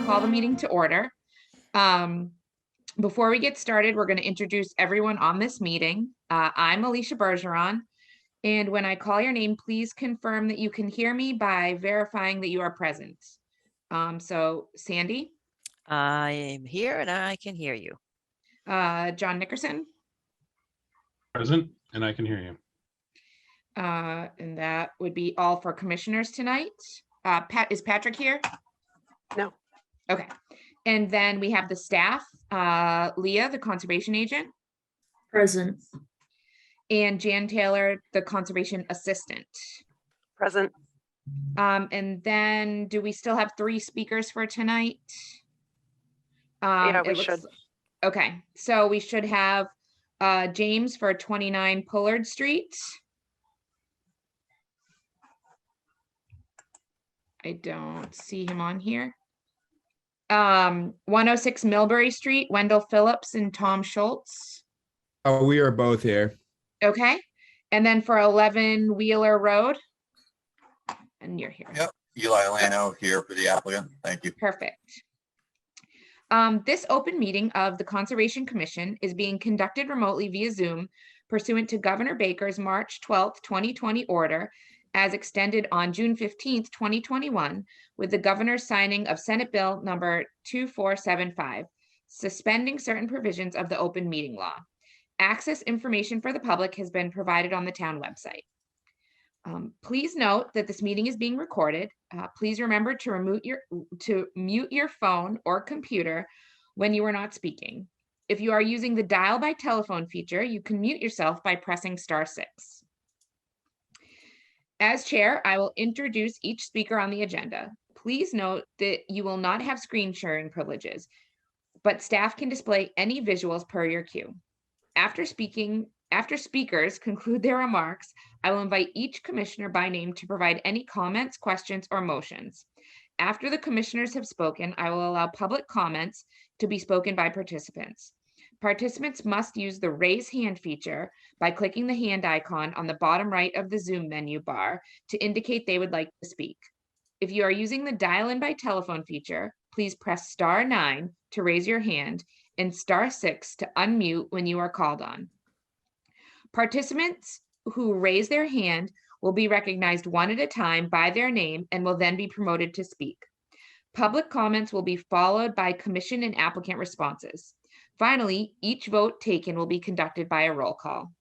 call the meeting to order. Before we get started, we're going to introduce everyone on this meeting. I'm Alicia Bergeron, and when I call your name, please confirm that you can hear me by verifying that you are present. So Sandy? I am here and I can hear you. John Nickerson? Present, and I can hear you. And that would be all for commissioners tonight. Is Patrick here? No. Okay. And then we have the staff, Leah, the conservation agent. Present. And Jan Taylor, the conservation assistant. Present. And then do we still have 3 speakers for tonight? Yeah, we should. Okay, so we should have James for 29 Pullard Street. I don't see him on here. 106 Millbury Street, Wendell Phillips and Tom Schultz. Oh, we are both here. Okay, and then for 11 Wheeler Road. And you're here. Yep, Eli Lano here for the applicant. Thank you. Perfect. This open meeting of the Conservation Commission is being conducted remotely via Zoom pursuant to Governor Baker's March 12th, 2020 order as extended on June 15th, 2021, with the governor's signing of Senate Bill number 2475, suspending certain provisions of the open meeting law. Access information for the public has been provided on the town website. Please note that this meeting is being recorded. Please remember to mute your phone or computer when you are not speaking. If you are using the dial by telephone feature, you can mute yourself by pressing *6. As chair, I will introduce each speaker on the agenda. Please note that you will not have screen sharing privileges, but staff can display any visuals per your cue. After speakers conclude their remarks, I will invite each commissioner by name to provide any comments, questions, or motions. After the commissioners have spoken, I will allow public comments to be spoken by participants. Participants must use the raise hand feature by clicking the hand icon on the bottom right of the Zoom menu bar to indicate they would like to speak. If you are using the dial-in by telephone feature, please press *9 to raise your hand and *6 to unmute when you are called on. Participants who raise their hand will be recognized one at a time by their name and will then be promoted to speak. Public comments will be followed by commission and applicant responses. Finally, each vote taken will be conducted by a roll call.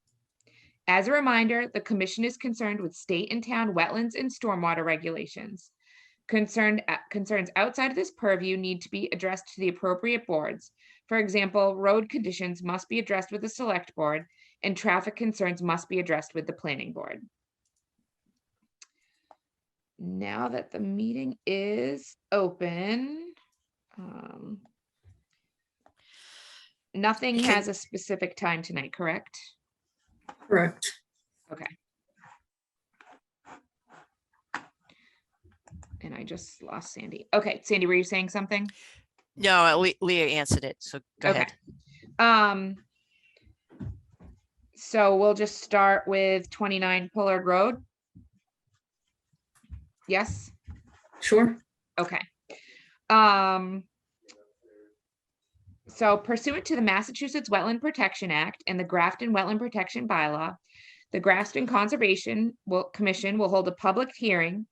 As a reminder, the commission is concerned with state and town wetlands and stormwater regulations. Concerns outside of this purview need to be addressed to the appropriate boards. For example, road conditions must be addressed with the select board, and traffic concerns must be addressed with the planning board. Now that the meeting is open, nothing has a specific time tonight, correct? Correct. Okay. And I just lost Sandy. Okay, Sandy, were you saying something? No, Leah answered it, so go ahead. So we'll just start with 29 Pullard Road. Yes? Sure. Okay. So pursuant to the Massachusetts Wetland Protection Act and the Grafton Wetland Protection Bylaw, the Grafton Conservation Commission will hold a public hearing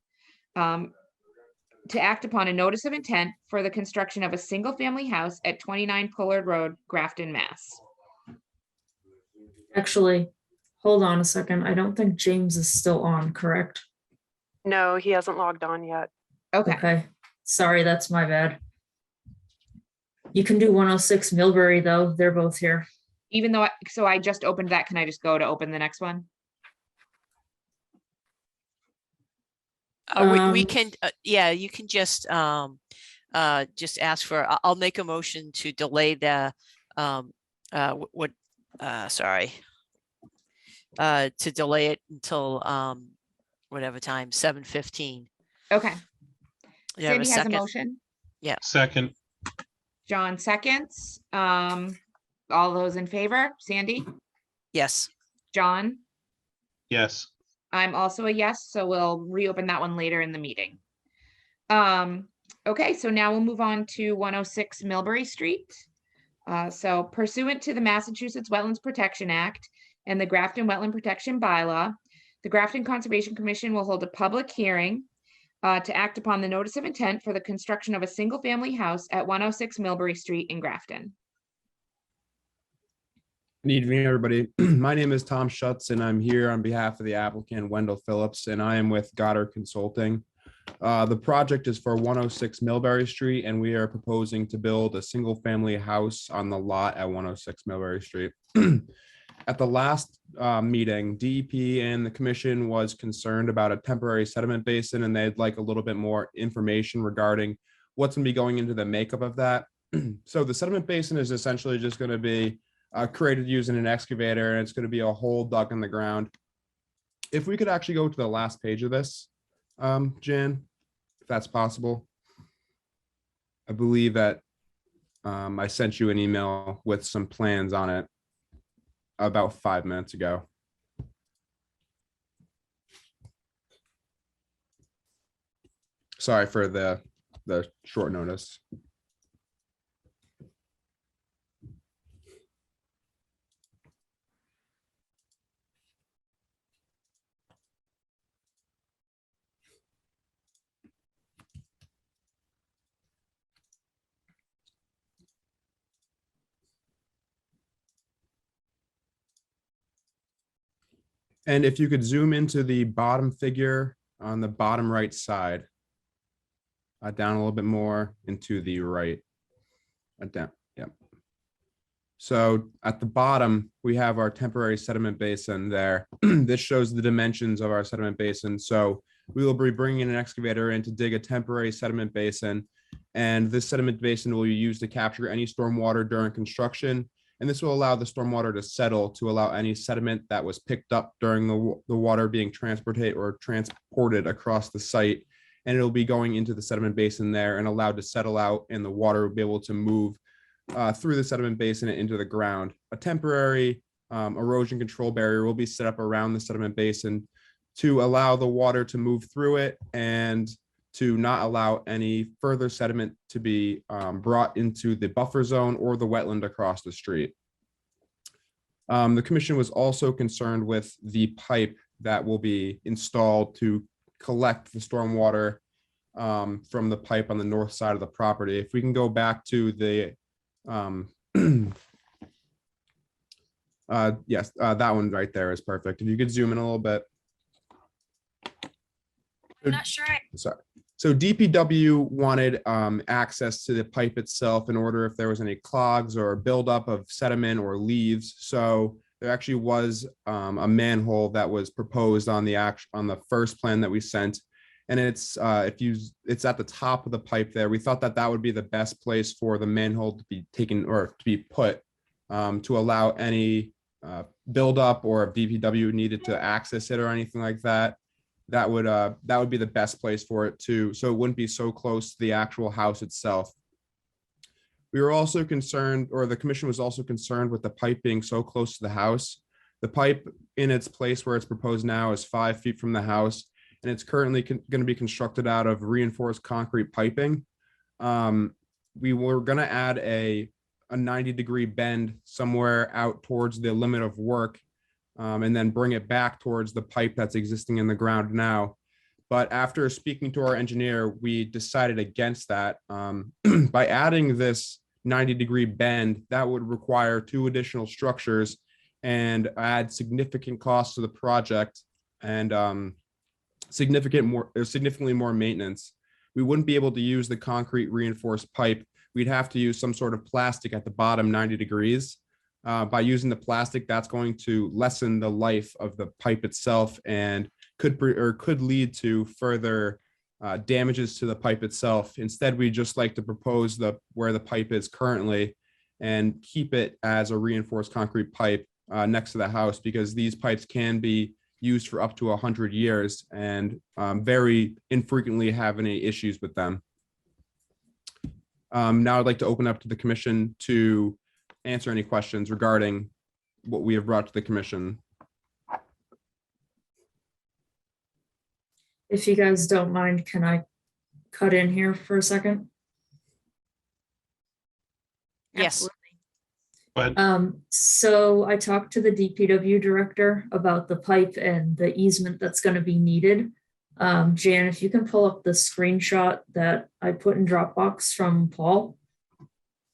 to act upon a notice of intent for the construction of a single-family house at 29 Pullard Road, Grafton, Mass. Actually, hold on a second. I don't think James is still on, correct? No, he hasn't logged on yet. Okay. Okay. Sorry, that's my bad. You can do 106 Millbury, though. They're both here. Even though, so I just opened that, can I just go to open the next one? We can, yeah, you can just ask for, I'll make a motion to delay the, to delay it until whatever time, 7:15. Okay. You have Sandy a has a second? motion. Yeah. Second, John seconds. All those in favor? Sandy? Yes. John? yes. I'm also a yes, so we'll reopen that one later in the meeting. Okay, so now we'll move on to 106 Millbury Street. So pursuant to the Massachusetts Wetlands Protection Act and the Grafton Wetland Protection Bylaw, the Grafton Conservation Commission will hold a public hearing to act upon the notice of intent for the construction of a single-family house at 106 Millbury Street in Grafton. Good evening, everybody. My name is Tom Schutz, and I'm here on behalf of the applicant Wendell Phillips, and I am with Goddard Consulting. The project is for 106 Millbury Street, and we are proposing to build a single-family house on the lot at 106 Millbury Street. At the last meeting, DEP and the commission was concerned about a temporary sediment basin, and they'd like a little bit more information regarding what's going to be going into the makeup of that. So the sediment basin is essentially just going to be created using an excavator, and it's going to be a hole dug in the ground. If we could actually go to the last page of this, Jan, if that's possible. I believe that I sent you an email with some plans on it about 5 minutes ago. Sorry for the short notice. And if you could zoom into the bottom figure on the bottom right side, down a little bit more into the right, down, yep. So at the bottom, we have our temporary sediment basin there. This shows the dimensions of our sediment basin. So we will be bringing an excavator in to dig a temporary sediment basin. And this sediment basin will be used to capture any stormwater during construction. And this will allow the stormwater to settle to allow any sediment that was picked up during the water being transported across the site. And it'll be going into the sediment basin there and allowed to settle out, and the water will be able to move through the sediment basin and into the ground. A temporary erosion control barrier will be set up around the sediment basin to allow the water to move through it and to not allow any further sediment to be brought into the buffer zone or the wetland across the street. The commission was also concerned with the pipe that will be installed to collect the stormwater from the pipe on the north side of the property. If we can go back to the, yes, that one right there is perfect. If you could zoom in a little bit. I'm not sure. Sorry. So DPW wanted access to the pipe itself in order if there was any clogs or buildup of sediment or leaves. So there actually was a manhole that was proposed on the first plan that we sent, and it's it's at the top of the pipe there. We thought that that would be the best place for the manhole to be taken or to be put to allow any buildup, or if DPW needed to access it or anything like that. That would be the best place for it too, so it wouldn't be so close to the actual house itself. We were also concerned, or the commission was also concerned with the pipe being so close to the house. The pipe in its place where it's proposed now is 5 feet from the house, and it's currently going to be constructed out of reinforced concrete piping. We were going to add a 90-degree bend somewhere out towards the limit of work, and then bring it back towards the pipe that's existing in the ground now. But after speaking to our engineer, we decided against that. By adding this 90-degree bend, that would require 2 additional structures and add significant costs to the project and significantly more maintenance. We wouldn't be able to use the concrete reinforced pipe. We'd have to use some sort of plastic at the bottom 90 degrees. By using the plastic, that's going to lessen the life of the pipe itself and could lead to further damages to the pipe itself. Instead, we just like to propose where the pipe is currently and keep it as a reinforced concrete pipe next to the house, because these pipes can be used for up to 100 years and very infrequently have any issues with them. Now I'd like to open up to the commission to answer any questions regarding what we have brought to the commission. If you guys don't mind, can I cut in here for a second? Yes. But So I talked to the DPW director about the pipe and the easement that's going to be needed. Jan, if you can pull up the screenshot that I put in Dropbox from Paul.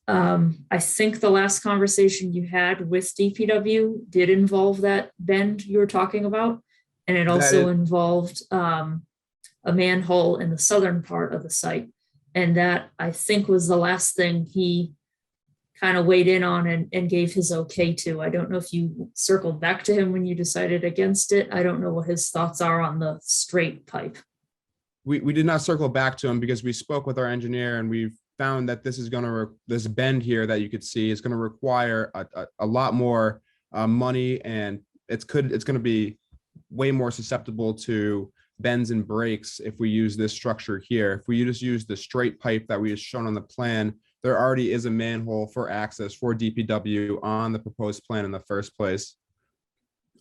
I think the last conversation you had with DPW did involve that bend you were talking about. And it also involved a manhole in the southern part of the site. And that, I think, was the last thing he kind of weighed in on and gave his okay to. I don't know if you circled back to him when you decided against it. I don't know what his thoughts are on the straight pipe. We did not circle back to him because we spoke with our engineer and we found that this is going to, this bend here that you could see is going to require a lot more money, and it's going to be way more susceptible to bends and breaks if we use this structure here. If we just use the straight pipe that we have shown on the plan, there already is a manhole for access for DPW on the proposed plan in the first place.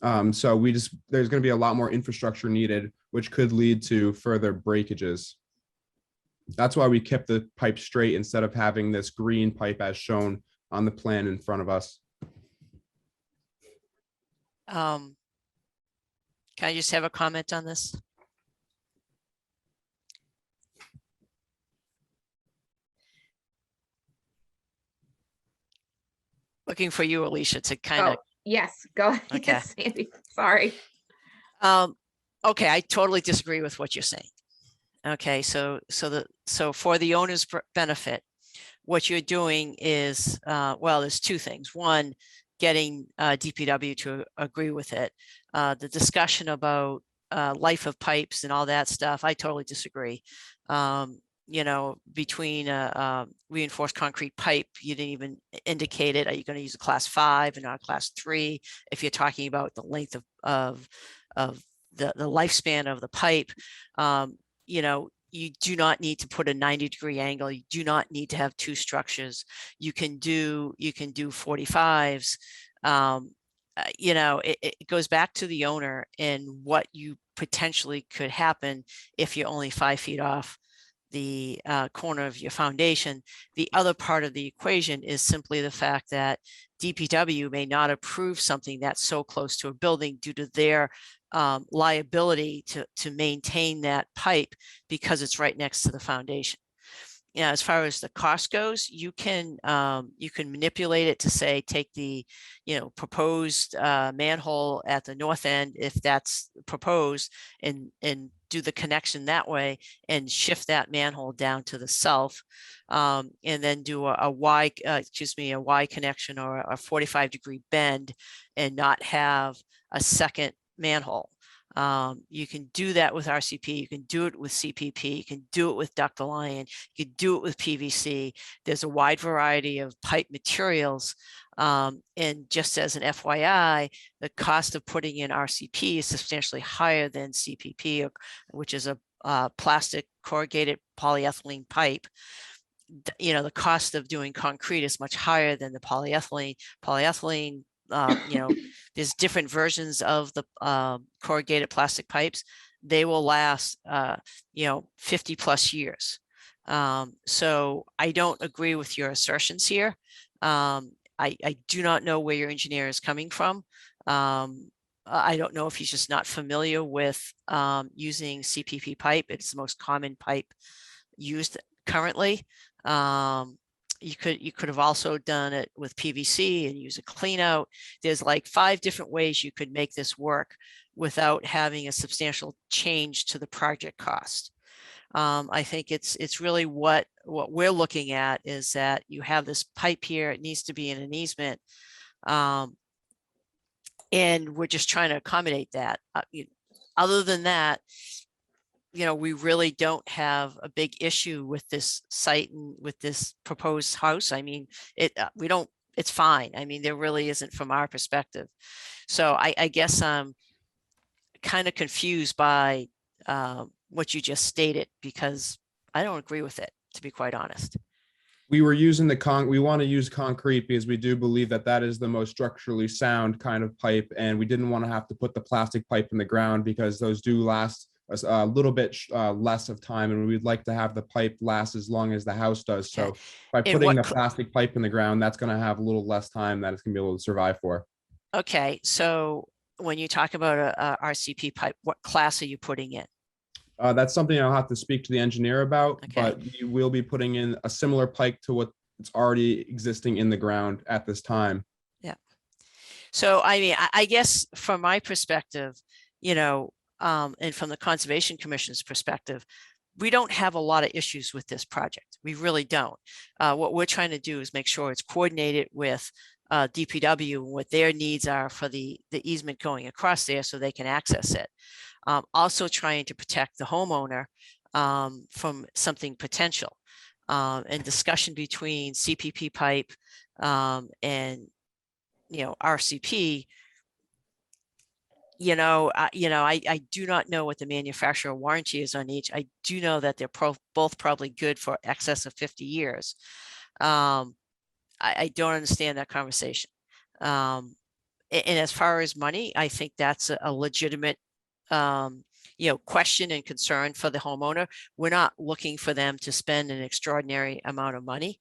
So there's going to be a lot more infrastructure needed, which could lead to further breakages. That's why we kept the pipe straight instead of having this green pipe as shown on the plan in front of us. Can I just have a comment on this? Looking for you, Alicia, to kind of. Oh, yes, go ahead. Okay. Yes, Sandy. Sorry. Okay, I totally disagree with what you're saying. Okay, so for the owner's benefit, what you're doing is, well, there's two things. One, getting DPW to agree with it. The discussion about life of pipes and all that stuff, I totally disagree. You know, between reinforced concrete pipe, you didn't even indicate it. Are you going to use a class 5 and not a class 3? If you're talking about the length of the lifespan of the pipe, you know, you do not need to put a 90-degree angle. You do not need to have two structures. You can do 45s. You know, it goes back to the owner and what you potentially could happen if you're only 5 feet off the corner of your foundation. The other part of the equation is simply the fact that DPW may not approve something that's so close to a building due to their liability to maintain that pipe because it's right next to the foundation. Yeah, as far as the cost goes, you can manipulate it to say, take the, you know, proposed manhole at the north end, if that's proposed, and do the connection that way and shift that manhole down to the south, and then do a Y connection or a 45-degree bend and not have a second manhole. You can do that with RCP, you can do it with CPP, you can do it with ductile iron, you can do it with PVC. There's a wide variety of pipe materials. And just as an FYI, the cost of putting in RCP is substantially higher than CPP, which is a plastic corrugated polyethylene pipe. You know, the cost of doing concrete is much higher than the polyethylene. You know, there's different versions of the corrugated plastic pipes. They will last, you know, 50+ years. So I don't agree with your assertions here. I do not know where your engineer is coming from. I don't know if he's just not familiar with using CPP pipe. It's the most common pipe used currently. You could have also done it with PVC and use a clean out. There's like 5 different ways you could make this work without having a substantial change to the project cost. I think it's really what we're looking at is that you have this pipe here. It needs to be in an easement. And we're just trying to accommodate that. Other than that, you know, we really don't have a big issue with this site and with this proposed house. I mean, it's fine. I mean, there really isn't from our perspective. So I guess I'm kind of confused by what you just stated, because I don't agree with it, to be quite honest. We were using we want to use concrete because we do believe that that is the most structurally sound kind of pipe. And we didn't want to have to put the plastic pipe in the ground because those do last a little bit less of time, and we'd like to have the pipe last as long as the house does. So by And putting what the plastic pipe in the ground, that's going to have a little less time that it's going to be able to survive for. Okay, so when you talk about a RCP pipe, what class are you putting in? That's something I'll have to speak to the engineer about, Okay. but we will be putting in a similar pipe to what it's already existing in the ground at this time. Yeah. So, I mean, I guess from my perspective, you know, and from the Conservation Commission's perspective, we don't have a lot of issues with this project. We really don't. What we're trying to do is make sure it's coordinated with DPW and what their needs are for the easement going across there so they can access it. Also trying to protect the homeowner from something potential. And discussion between CPP pipe and, you know, RCP, I do not know what the manufacturer warranty is on each. I do know that they're both probably good for excess of 50 years. I don't understand that conversation. And as far as money, I think that's a legitimate, question and concern for the homeowner. We're not looking for them to spend an extraordinary amount of money,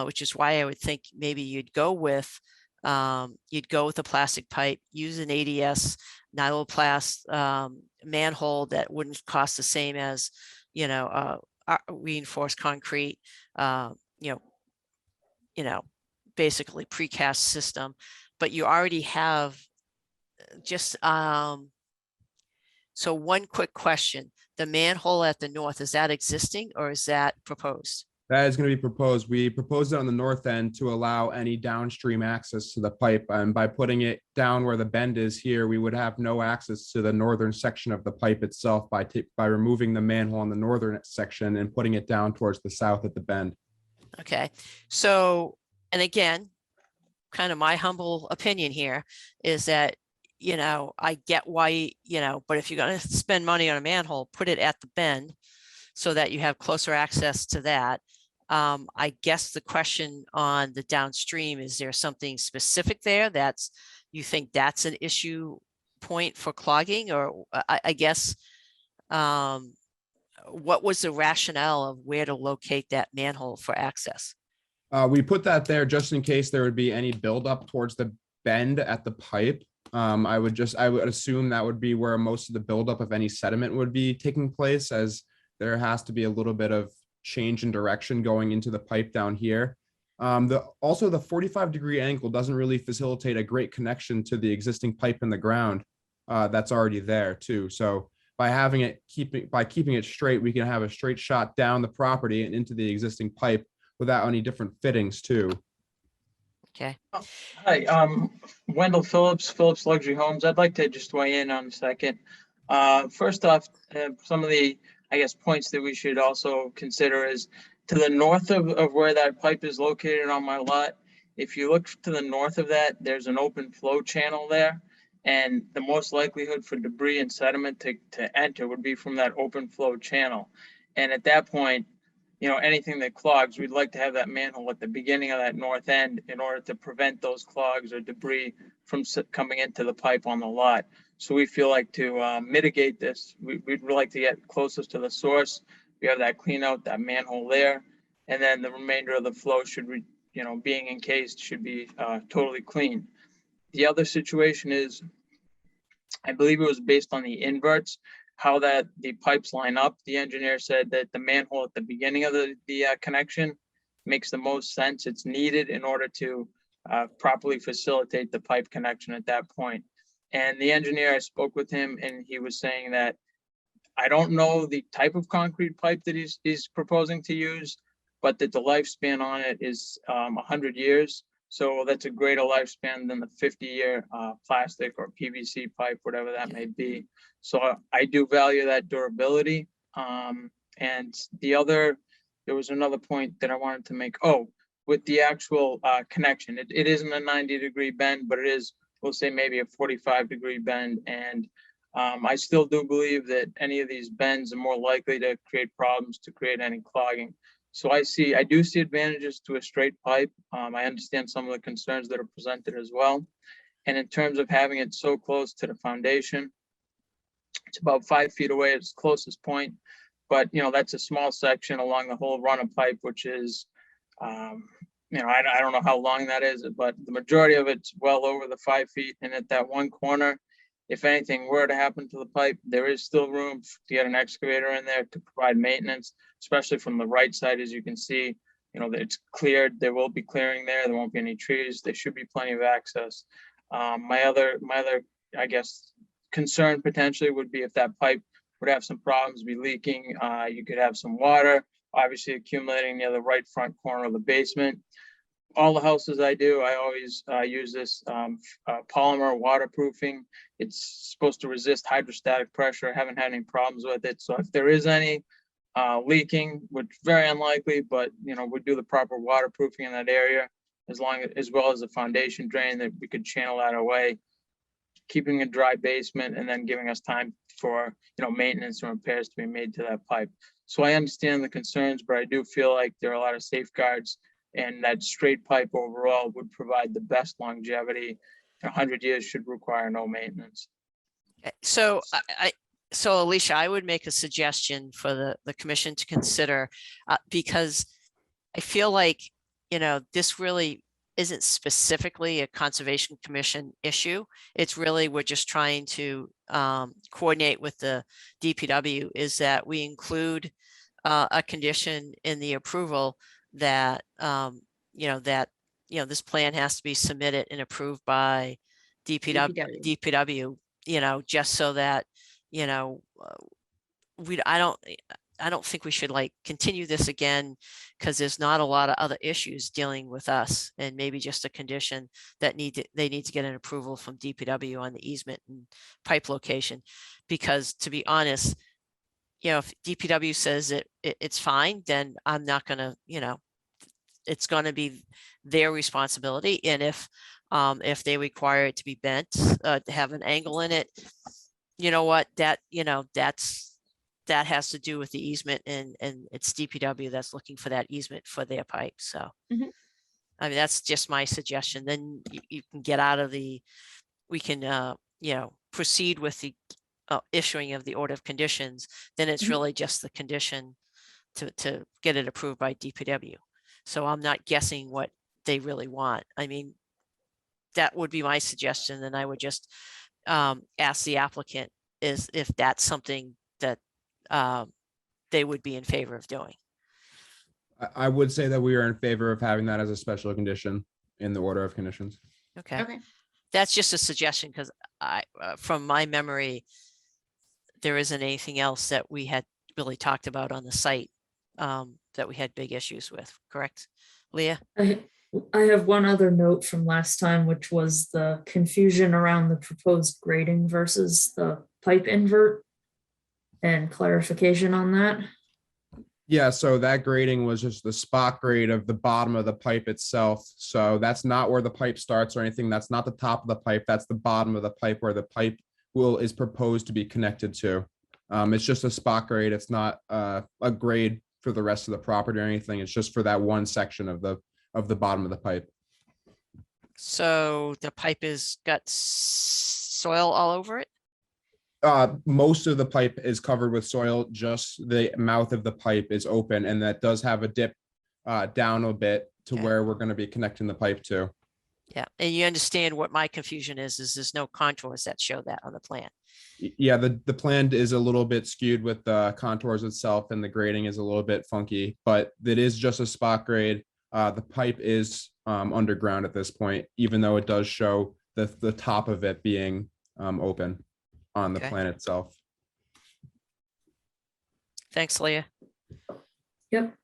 which is why I would think maybe you'd go with a plastic pipe, use an ADS nyloplast manhole that wouldn't cost the same as, reinforced concrete, basically precast system, but you already have just, so one quick question, the manhole at the north, is that existing or is that proposed? That is going to be proposed. We proposed it on the north end to allow any downstream access to the pipe. And by putting it down where the bend is here, we would have no access to the northern section of the pipe itself by removing the manhole on the northern section and putting it down towards the south at the bend. Okay, so, and again, kind of my humble opinion here is that, I get why, but if you're going to spend money on a manhole, put it at the bend so that you have closer access to that. I guess the question on the downstream, is there something specific there you think that's an issue point for clogging? Or I guess, what was the rationale of where to locate that manhole for access? We put that there just in case there would be any buildup towards the bend at the pipe. I would assume that would be where most of the buildup of any sediment would be taking place, as there has to be a little bit of change in direction going into the pipe down here. Also the 45-degree angle doesn't really facilitate a great connection to the existing pipe in the ground that's already there too. So by keeping it straight, we can have a straight shot down the property and into the existing pipe without any different fittings too. Okay. Hi, Wendell Phillips Luxury Homes. I'd like to just weigh in on a second. First off, some of the, I guess, points that we should also consider is to the north of where that pipe is located on my lot. If you look to the north of that, there's an open flow channel there. And the most likelihood for debris and sediment to enter would be from that open flow channel. And at that point, anything that clogs, we'd like to have that manhole at the beginning of that north end in order to prevent those clogs or debris from coming into the pipe on the lot. So we feel like to mitigate this, we'd like to get closest to the source. We have that clean out, that manhole there. And then the remainder of the flow should, being encased, should be totally clean. The other situation is, I believe it was based on the inverts, how that the pipes line up. The engineer said that the manhole at the beginning of the connection makes the most sense. It's needed in order to properly facilitate the pipe connection at that point. And the engineer, I spoke with him and he was saying that, I don't know the type of concrete pipe that he's proposing to use, but that the lifespan on it is 100 years. So that's a greater lifespan than the 50-year plastic or PVC pipe, whatever that may be. So I do value that durability. And there was another point that I wanted to make. Oh, with the actual connection, it isn't a 90-degree bend, but it is, we'll say maybe a 45-degree bend. And I still do believe that any of these bends are more likely to create problems, to create any clogging. So I do see advantages to a straight pipe. I understand some of the concerns that are presented as well. And in terms of having it so close to the foundation, It's about 5 feet away at its closest point, but that's a small section along the whole run of pipe, which is, I don't know how long that is, but the majority of it's well over the 5 feet. And at that one corner, if anything were to happen to the pipe, there is still room to get an excavator in there to provide maintenance, especially from the right side. As you can see, that it's cleared. There will be clearing there. There won't be any trees. There should be plenty of access. My other, I guess, concern potentially would be if that pipe would have some problems, be leaking. You could have some water, obviously accumulating near the right front corner of the basement. All the houses I do, I always use this polymer waterproofing. It's supposed to resist hydrostatic pressure. I haven't had any problems with it. So if there is any leaking, which is very unlikely, but we do the proper waterproofing in that area, as well as the foundation drain, that we could channel that away, keeping a dry basement and then giving us time for maintenance and repairs to be made to that pipe. So I understand the concerns, but I do feel like there are a lot of safeguards, and that straight pipe overall would provide the best longevity. 100 years should require no maintenance. So so Alicia, I would make a suggestion for the commission to consider, because I feel like, this really isn't specifically a Conservation Commission issue. It's really, we're just trying to coordinate with the DPW, is that we include a condition in the approval that, this plan has to be submitted and approved by DPW, just so that, I don't think we should continue this again, because there's not a lot of other issues dealing with us, and maybe just a condition that they need to get an approval from DPW on the easement and pipe location. Because to be honest, if DPW says it's fine, then I'm not gonna, it's gonna be their responsibility. And if they require it to be bent, to have an angle in it, you know what, that has to do with the easement, and it's DPW that's looking for that easement for their pipe. So, Mhm. I mean, that's just my suggestion. Then you can get out of we can, proceed with the issuing of the order of conditions. Then it's Mhm. really just the condition to get it approved by DPW. So I'm not guessing what they really want. I mean, that would be my suggestion. Then I would just ask the applicant if that's something that they would be in favor of doing. I would say that we are in favor of having that as a special condition in the order of conditions. Okay. Okay. That's just a suggestion, because from my memory, there isn't anything else that we had really talked about on the site that we had big issues with, correct, Leah? I have one other note from last time, which was the confusion around the proposed grading versus the pipe invert, and clarification on that. Yeah, so that grading was just the spot grade of the bottom of the pipe itself. So that's not where the pipe starts or anything. That's not the top of the pipe. That's the bottom of the pipe where the pipe is proposed to be connected to. It's just a spot grade. It's not a grade for the rest of the property or anything. It's just for that one section of the bottom of the pipe. So the pipe has got soil all over it? Most of the pipe is covered with soil. Just the mouth of the pipe is open, and that does have a dip down a bit to Okay. where we're going to be connecting the pipe to. Yeah, and you understand what my confusion is there's no contours that show that on the plan. Yeah, the plan is a little bit skewed with the contours itself, and the grading is a little bit funky, but it is just a spot grade. The pipe is underground at this point, even though it does show the top of it being open on the Okay. plan itself. Thanks, Leah. Yep.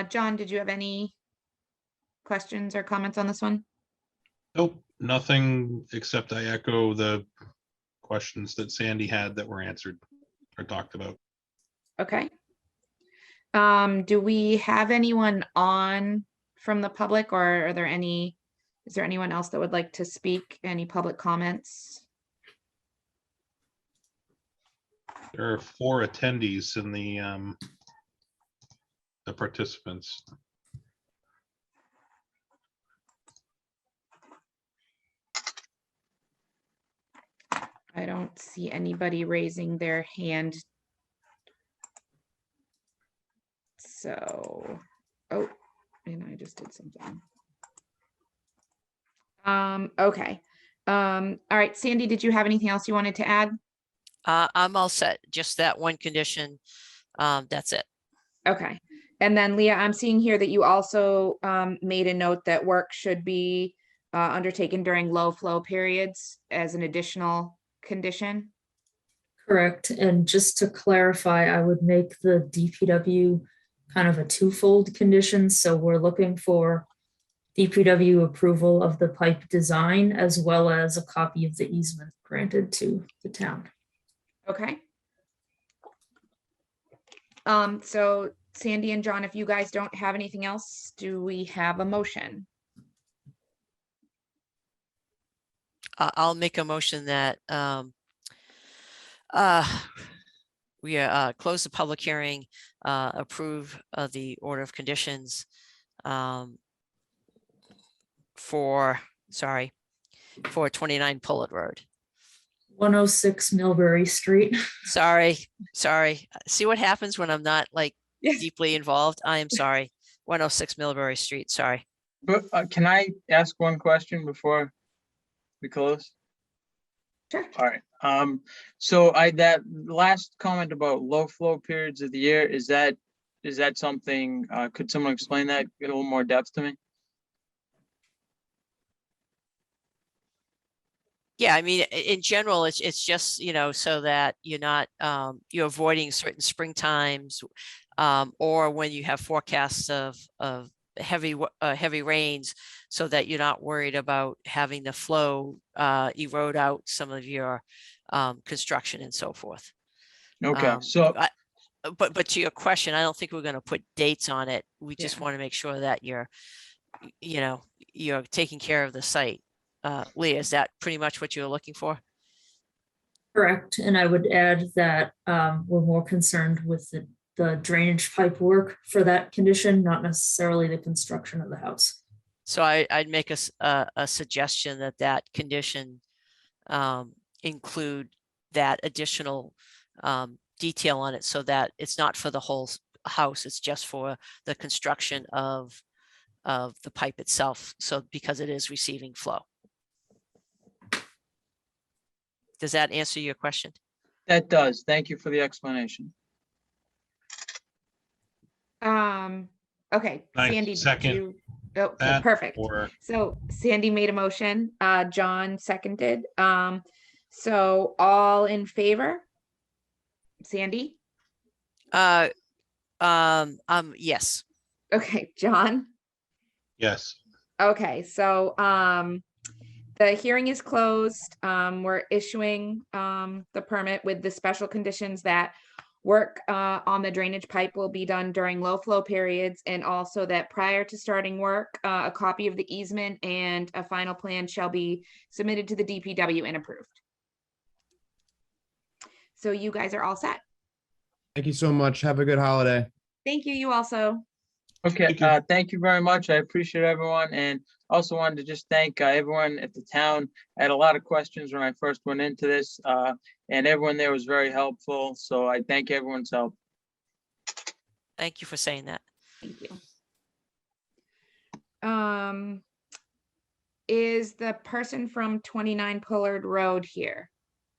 John, did you have any questions or comments on this one? Nope, nothing, except I echo the questions that Sandy had that were answered or talked about. Okay. Do we have anyone on from the public, or is there anyone else that would like to speak? Any public comments? There are 4 attendees in the participants. I don't see anybody raising their hand. So, oh, and I just did something. Okay. All right, Sandy, did you have anything else you wanted to add? I'm all set. Just that one condition. That's it. Okay. And then Leah, I'm seeing here that you also made a note that work should be undertaken during low flow periods as an additional condition. Correct. And just to clarify, I would make the DPW kind of a twofold condition. So we're looking for DPW approval of the pipe design as well as a copy of the easement granted to the town. Okay. So Sandy and John, if you guys don't have anything else, do we have a motion? I'll make a motion that we close the public hearing, approve the order of conditions for 29 Pullett Road. 106 Millbury Street. Sorry. See what happens when I'm not like Yes. deeply involved? I am sorry. 106 Millbury Street, sorry. But can I ask one question before we close? Sure. All right. So that last comment about low flow periods of the year, is that something, could someone explain that, get a little more depth to me? Yeah, I mean, in general, it's just, so that you're not, you're avoiding certain spring times, or when you have forecasts of heavy rains, so that you're not worried about having the flow erode out some of your construction and so forth. Okay, so But to your question, I don't think we're going to put dates on it. We just Yeah. want to make sure that you're taking care of the site. Leah, is that pretty much what you're looking for? Correct. And I would add that we're more concerned with the drainage pipe work for that condition, not necessarily the construction of the house. So I'd make a suggestion that condition include that additional detail on it, so that it's not for the whole house, it's just for the construction of the pipe itself. So because it is receiving flow. Does that answer your question? that does. Thank you for the explanation. Okay, I Sandy, did second you? Okay, that, perfect. or So Sandy made a motion, John seconded. So all in favor? Sandy? Yes. Okay, John? yes, Okay, so the hearing is closed. We're issuing the permit with the special conditions that work on the drainage pipe will be done during low flow periods, and also that prior to starting work, a copy of the easement and a final plan shall be submitted to the DPW and approved. So you guys are all set. Thank you so much. Have a good holiday. Thank you, you also. Okay, Thank you. thank you very much. I appreciate everyone, and also wanted to just thank everyone at the town. I had a lot of questions when I first went into this, and everyone there was very helpful. So I thank everyone's help. Thank you for saying that. Thank you. Is the person from 29 Pullard Road here?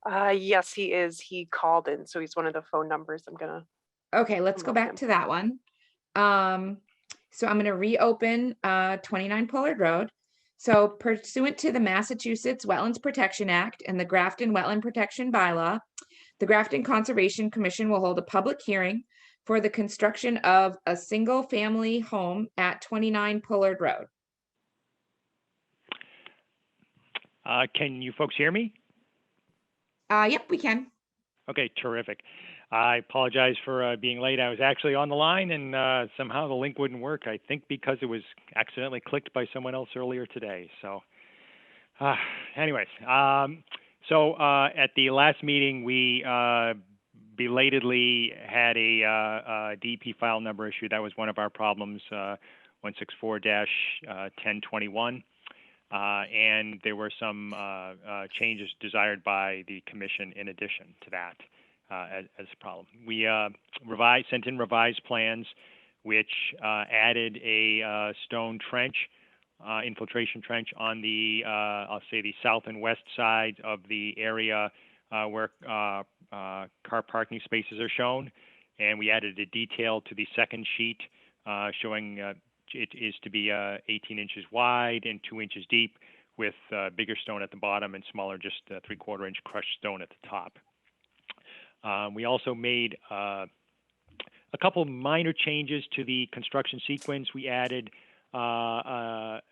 Yes, he is. He called in, so he's one of the phone numbers. I'm gonna. Okay, let's go Love back him. to that one. So I'm going to reopen 29 Pullard Road. So pursuant to the Massachusetts Wetlands Protection Act and the Grafton Wetland Protection Bylaw, the Grafton Conservation Commission will hold a public hearing for the construction of a single family home at 29 Pullard Road. Can you folks hear me? Yep, we can. Okay, terrific. I apologize for being late. I was actually on the line and somehow the link wouldn't work. I think because it was accidentally clicked by someone else earlier today. So anyways, so at the last meeting, we belatedly had a DP file number issue. That was one of our problems, 164-1021. and there were some changes desired by the commission in addition to that as a problem. We sent in revised plans, which added a stone trench, infiltration trench on the, I'll say, the south and west sides of the area where car parking spaces are shown. And we added a detail to the second sheet showing it is to be 18 inches wide and 2 inches deep, with bigger stone at the bottom and smaller, just 3/4 inch crushed stone at the top. We also made a couple minor changes to the construction sequence. We added another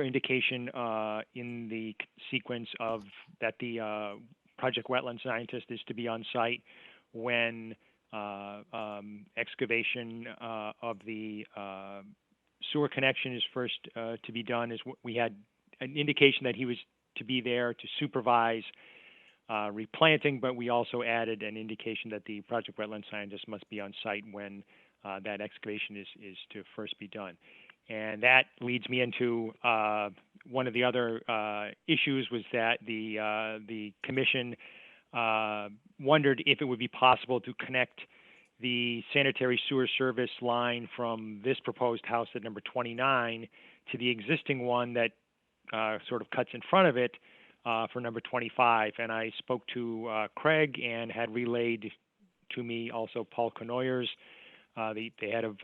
indication in the sequence of that the project wetland scientist is to be on site when excavation of the sewer connection is first to be done. We had an indication that he was to be there to supervise replanting, but we also added an indication that the project wetland scientist must be on site when that excavation is to first be done. And that leads me into one of the other issues was that the commission wondered if it would be possible to connect the sanitary sewer service line from this proposed house at number 29 to the existing one that sort of cuts in front of it for number 25. And I spoke to Craig and had relayed to me also Paul Conoyers, the head of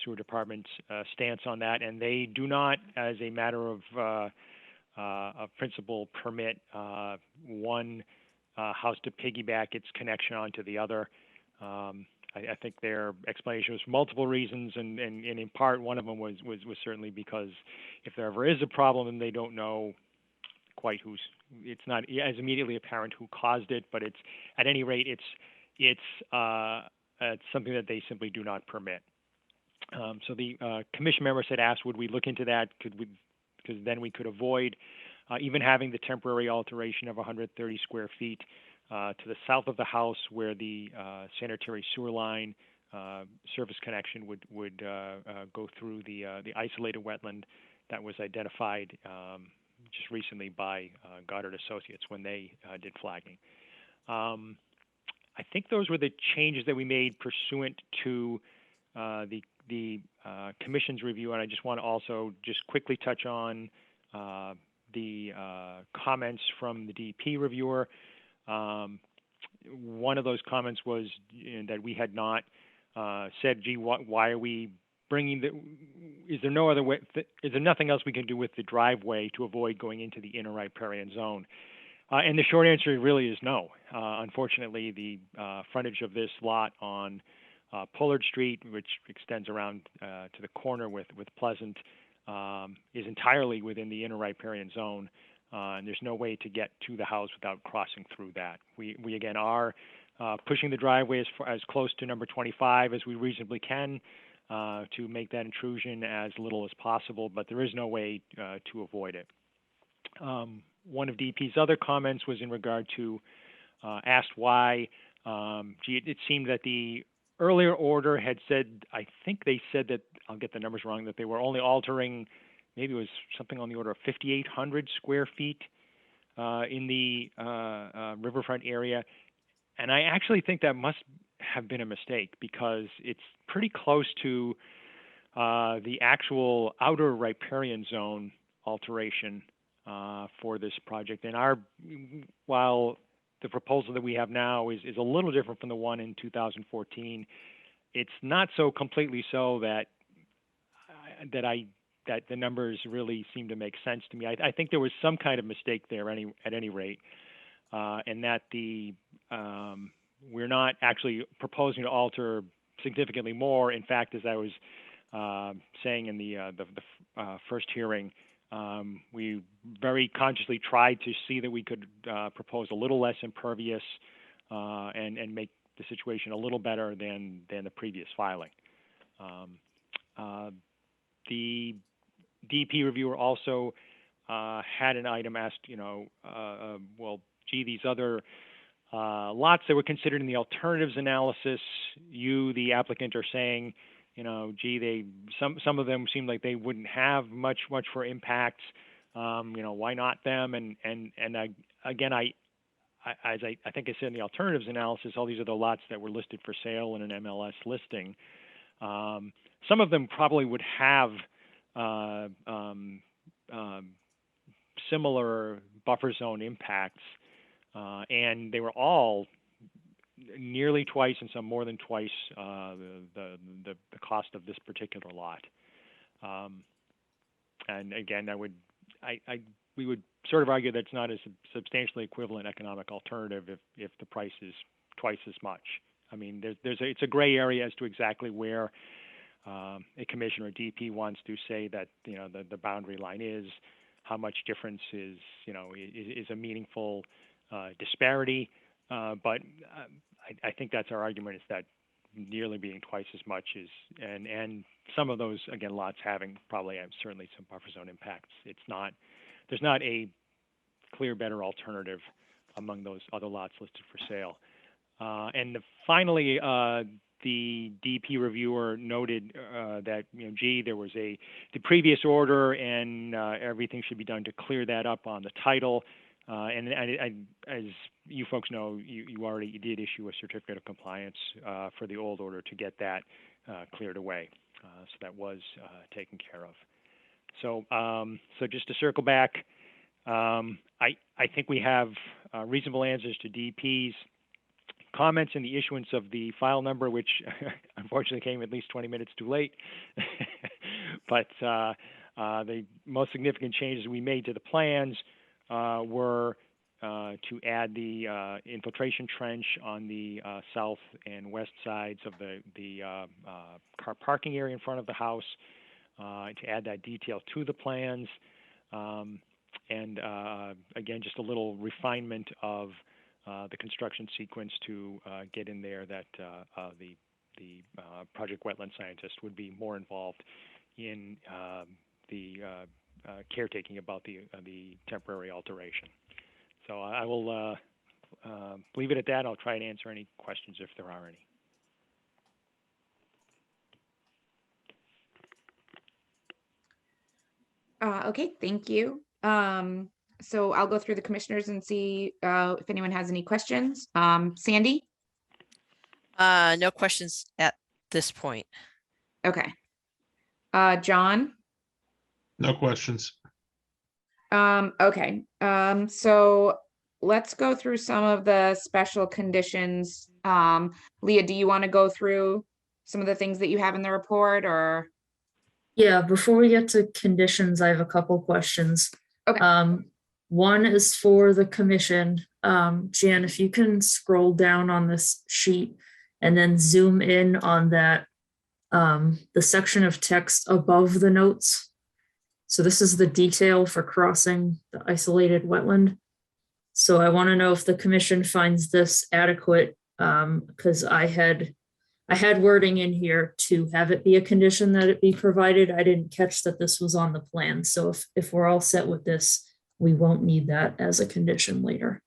sewer department's stance on that. And they do not, as a matter of principle, permit one house to piggyback its connection onto the other. I think their explanation was for multiple reasons, and in part one of them was certainly because if there ever is a problem and they don't know quite it's not as immediately apparent who caused it, but it's at any rate it's something that they simply do not permit. So the commission members had asked, would we look into that? Because then we could avoid even having the temporary alteration of 130 square feet to the south of the house, where the sanitary sewer line service connection would go through the isolated wetland that was identified just recently by Goddard Associates when they did flagging. I think those were the changes that we made pursuant to the commission's review, and I just want to also just quickly touch on the comments from the DEP reviewer. One of those comments was that we had not said, gee, why are we bringing is there no other way, is there nothing else we can do with the driveway to avoid going into the inner riparian zone? And the short answer really is no. Unfortunately, the frontage of this lot on Pullard Street, which extends around to the corner with Pleasant, is entirely within the inner riparian zone. And there's no way to get to the house without crossing through that. We again are pushing the driveway as close to number 25 as we reasonably can to make that intrusion as little as possible, but there is no way to avoid it. One of DEP's other comments was in regard to asked why. It seemed that the earlier order had said, I think they said that, I'll get the numbers wrong, that they were only altering, maybe it was something on the order of 5,800 square feet in the Riverfront area. And I actually think that must have been a mistake, because it's pretty close to the actual outer riparian zone alteration for this project. And while the proposal that we have now is a little different from the one in 2014, it's not so completely so that the numbers really seem to make sense to me. I think there was some kind of mistake there at any rate, and that we're not actually proposing to alter significantly more. In fact, as I was saying in the first hearing, we very consciously tried to see that we could propose a little less impervious and make the situation a little better than the previous filing. The DEP reviewer also had an item asked, well, gee, these other lots that were considered in the alternatives analysis, you, the applicant, are saying some of them seem like they wouldn't have much for impacts. Why not them? And again, I think I said in the alternatives analysis, all these are the lots that were listed for sale in an MLS listing. Some of them probably would have similar buffer zone impacts, and they were all nearly twice, and some more than twice the cost of this particular lot. And again, we would sort of argue that's not a substantially equivalent economic alternative if the price is twice as much. I mean, it's a gray area as to exactly where a commission or DP wants to say that the boundary line is, how much difference is a meaningful disparity. But I think that's our argument, is that nearly being twice as much is, and some of those, again, lots having probably certainly some buffer zone impacts. There's not a clear better alternative among those other lots listed for sale. And finally, the DP reviewer noted that there was the previous order, and everything should be done to clear that up on the title. And as you folks know, you already did issue a certificate of compliance for the old order to get that cleared away. So that was taken care of. So just to circle back, I think we have reasonable answers to DP's comments in the issuance of the file number, which unfortunately came at least 20 minutes too late. But the most significant changes we made to the plans were to add the infiltration trench on the south and west sides of the car parking area in front of the house, to add that detail to the plans, and again, just a little refinement of the construction sequence to get in there that the project wetland scientist would be more involved in the caretaking about the temporary alteration. So I will leave it at that. I'll try and answer any questions if there are any. Okay, thank you. So I'll go through the commissioners and see if anyone has any questions. Sandy? No questions at this point. Okay. John? No questions. Okay. So let's go through some of the special conditions. Leah, do you want to go through some of the things that you have in the report, or? Yeah, before we get to conditions, I have a couple questions. Okay. One is for the commission. Jan, if you can scroll down on this sheet and then zoom in on that, the section of text above the notes. So this is the detail for crossing the isolated wetland. So I want to know if the commission finds this adequate, because I had wording in here to have it be a condition that it be provided. I didn't catch that this was on the plan. So if we're all set with this, we won't need that as a condition later.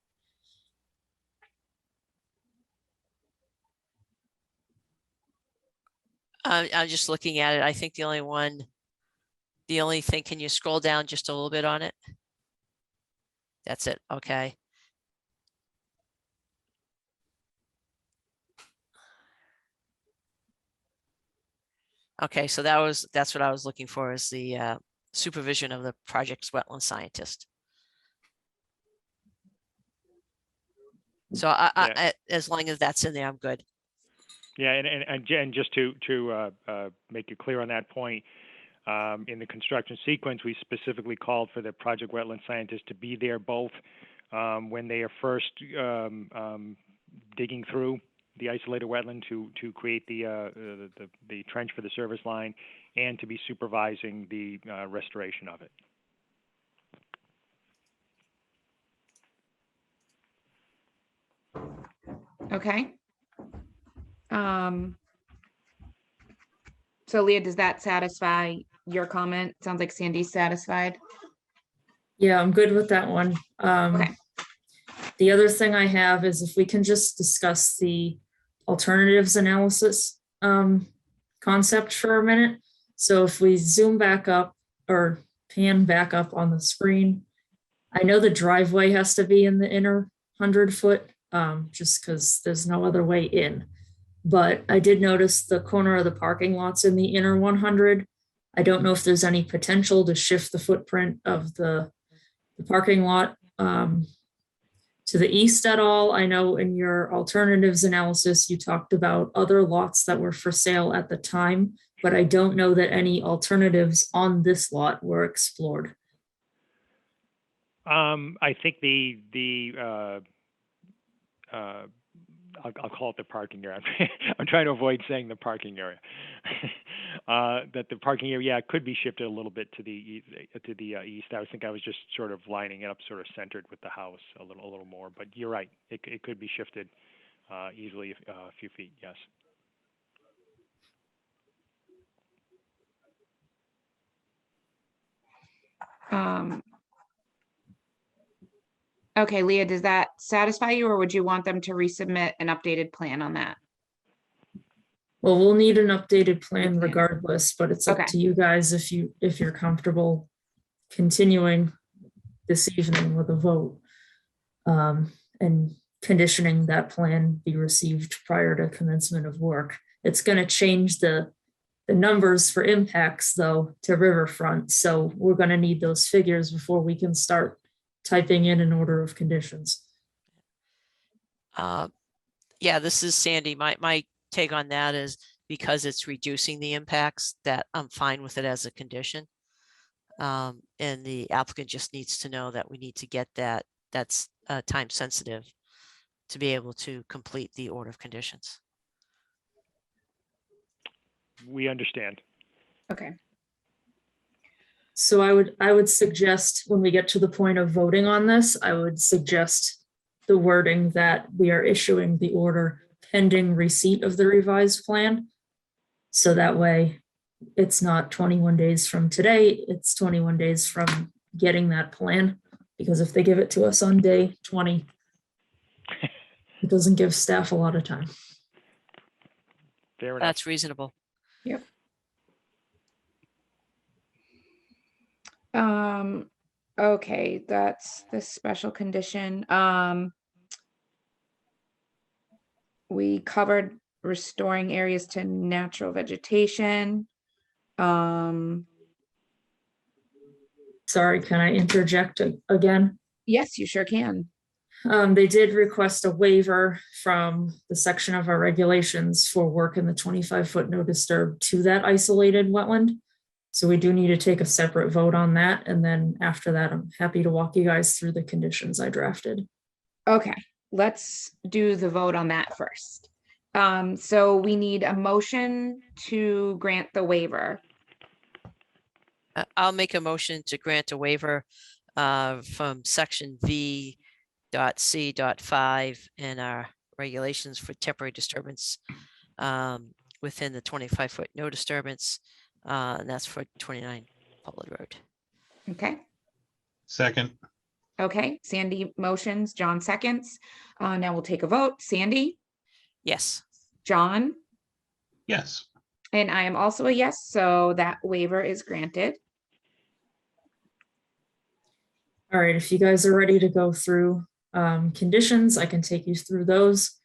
I'm just looking at it. I think the only thing, can you scroll down just a little bit on it? That's it. Okay. Okay, so that's what I was looking for, is the supervision of the project's wetland scientist. So I as long as that's in there, I'm good. Yeah, and just to make it clear on that point, in the construction sequence, we specifically called for the project wetland scientist to be there both when they are first digging through the isolated wetland to create the trench for the service line, and to be supervising the restoration of it. Okay. So Leah, does that satisfy your comment? Sounds like Sandy's satisfied. Yeah, I'm good with that one. Okay. The other thing I have is if we can just discuss the alternatives analysis concept for a minute. So if we zoom back up or pan back up on the screen, I know the driveway has to be in the inner 100-foot, just because there's no other way in. But I did notice the corner of the parking lots in the inner 100. I don't know if there's any potential to shift the footprint of the parking lot to the east at all. I know in your alternatives analysis, you talked about other lots that were for sale at the time, but I don't know that any alternatives on this lot were explored. I think I'll call it the parking area. I'm trying to avoid saying the parking area. That the parking area could be shifted a little bit to the east. I was just sort of lining it up, sort of centered with the house a little more. But you're right. It could be shifted easily a few feet. Yes. Okay, Leah, does that satisfy you, or would you want them to resubmit an updated plan on that? Well, we'll need an updated plan Okay. regardless, but it's up Okay. to you guys if you're comfortable continuing this evening with a vote, and conditioning that plan be received prior to commencement of work. It's going to change the numbers for impacts though to Riverfront, so we're going to need those figures before we can start typing in an order of conditions. Yeah, this is Sandy. My take on that is because it's reducing the impacts, that I'm fine with it as a condition. And the applicant just needs to know that we need to get that. That's time sensitive to be able to complete the order of conditions. We understand. Okay. So I would suggest when we get to the point of voting on this, I would suggest the wording that we are issuing the order pending receipt of the revised plan. So that way it's not 21 days from today, it's 21 days from getting that plan. Because if they give it to us on day 20, it doesn't give staff a lot of time. Fair enough. That's reasonable. Yep. Okay, that's the special condition. We covered restoring areas to natural vegetation. Sorry, can I interject again? Yes, you sure can. They did request a waiver from the section of our regulations for work in the 25-foot no disturb to that isolated wetland. So we do need to take a separate vote on that. And then after that, I'm happy to walk you guys through the conditions I drafted. Okay, let's do the vote on that first. So we need a motion to grant the waiver. I'll make a motion to grant a waiver from section V.C.5 in our regulations for temporary disturbance within the 25-foot no disturbance. And that's for 29 Public Road. Okay. Second, Okay, Sandy motions, John seconds. Now we'll take a vote. Sandy, Yes. John, yes. and I am also a yes, so that waiver is granted. All right, if you guys are ready to go through conditions, I can take you through those.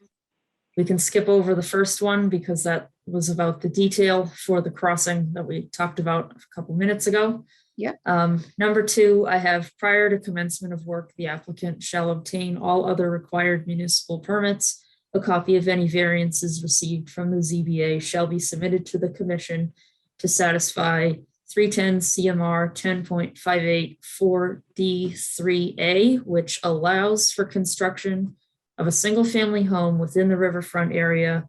We can skip over the first one because that was about the detail for the crossing that we talked about a couple minutes ago. Yep. Number 2, I have prior to commencement of work, the applicant shall obtain all other required municipal permits. A copy of any variances received from the ZBA shall be submitted to the commission to satisfy 310 CMR 10.58 4D3A, which allows for construction of a single-family home within the riverfront area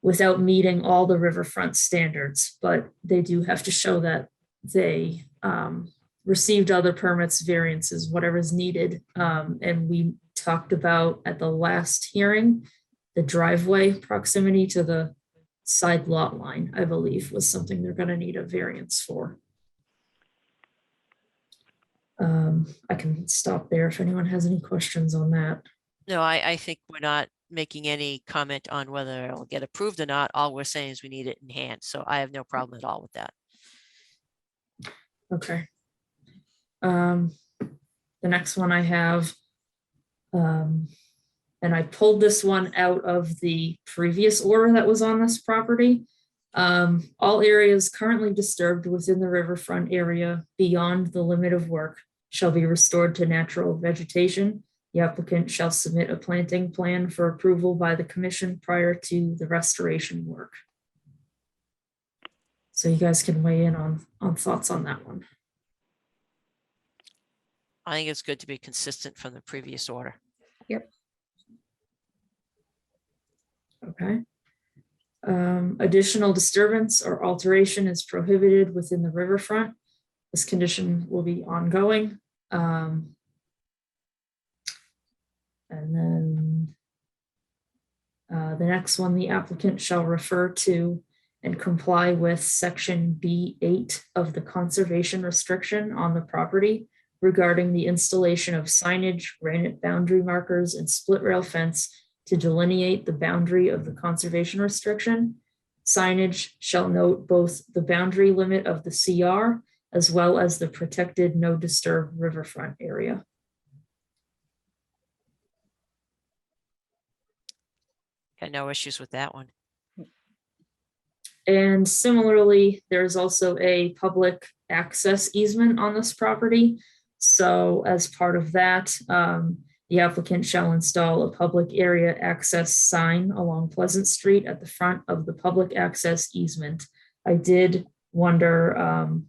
without meeting all the riverfront standards, but they do have to show that they received other permits, variances, whatever's needed. And we talked about at the last hearing, the driveway proximity to the side lot line, I believe, was something they're going to need a variance for. I can stop there if anyone has any questions on that. No, I think we're not making any comment on whether it'll get approved or not. All we're saying is we need it in hand. So I have no problem at all with that. Okay. The next one I have, and I pulled this one out of the previous order that was on this property. All areas currently disturbed within the riverfront area beyond the limit of work shall be restored to natural vegetation. The applicant shall submit a planting plan for approval by the commission prior to the restoration work. So you guys can weigh in on thoughts on that one. I think it's good to be consistent from the previous order. Yep. Okay. Additional disturbance or alteration is prohibited within the riverfront. This condition will be ongoing. And then the next one, the applicant shall refer to and comply with section B8 of the conservation restriction on the property regarding the installation of signage, granite boundary markers, and split rail fence to delineate the boundary of the conservation restriction. Signage shall note both the boundary limit of the CR as well as the protected no disturb riverfront area. Got no issues with that one. And similarly, there's also a public access easement on this property. So as part of that, the applicant shall install a public area access sign along Pleasant Street at the front of the public access easement. I did wonder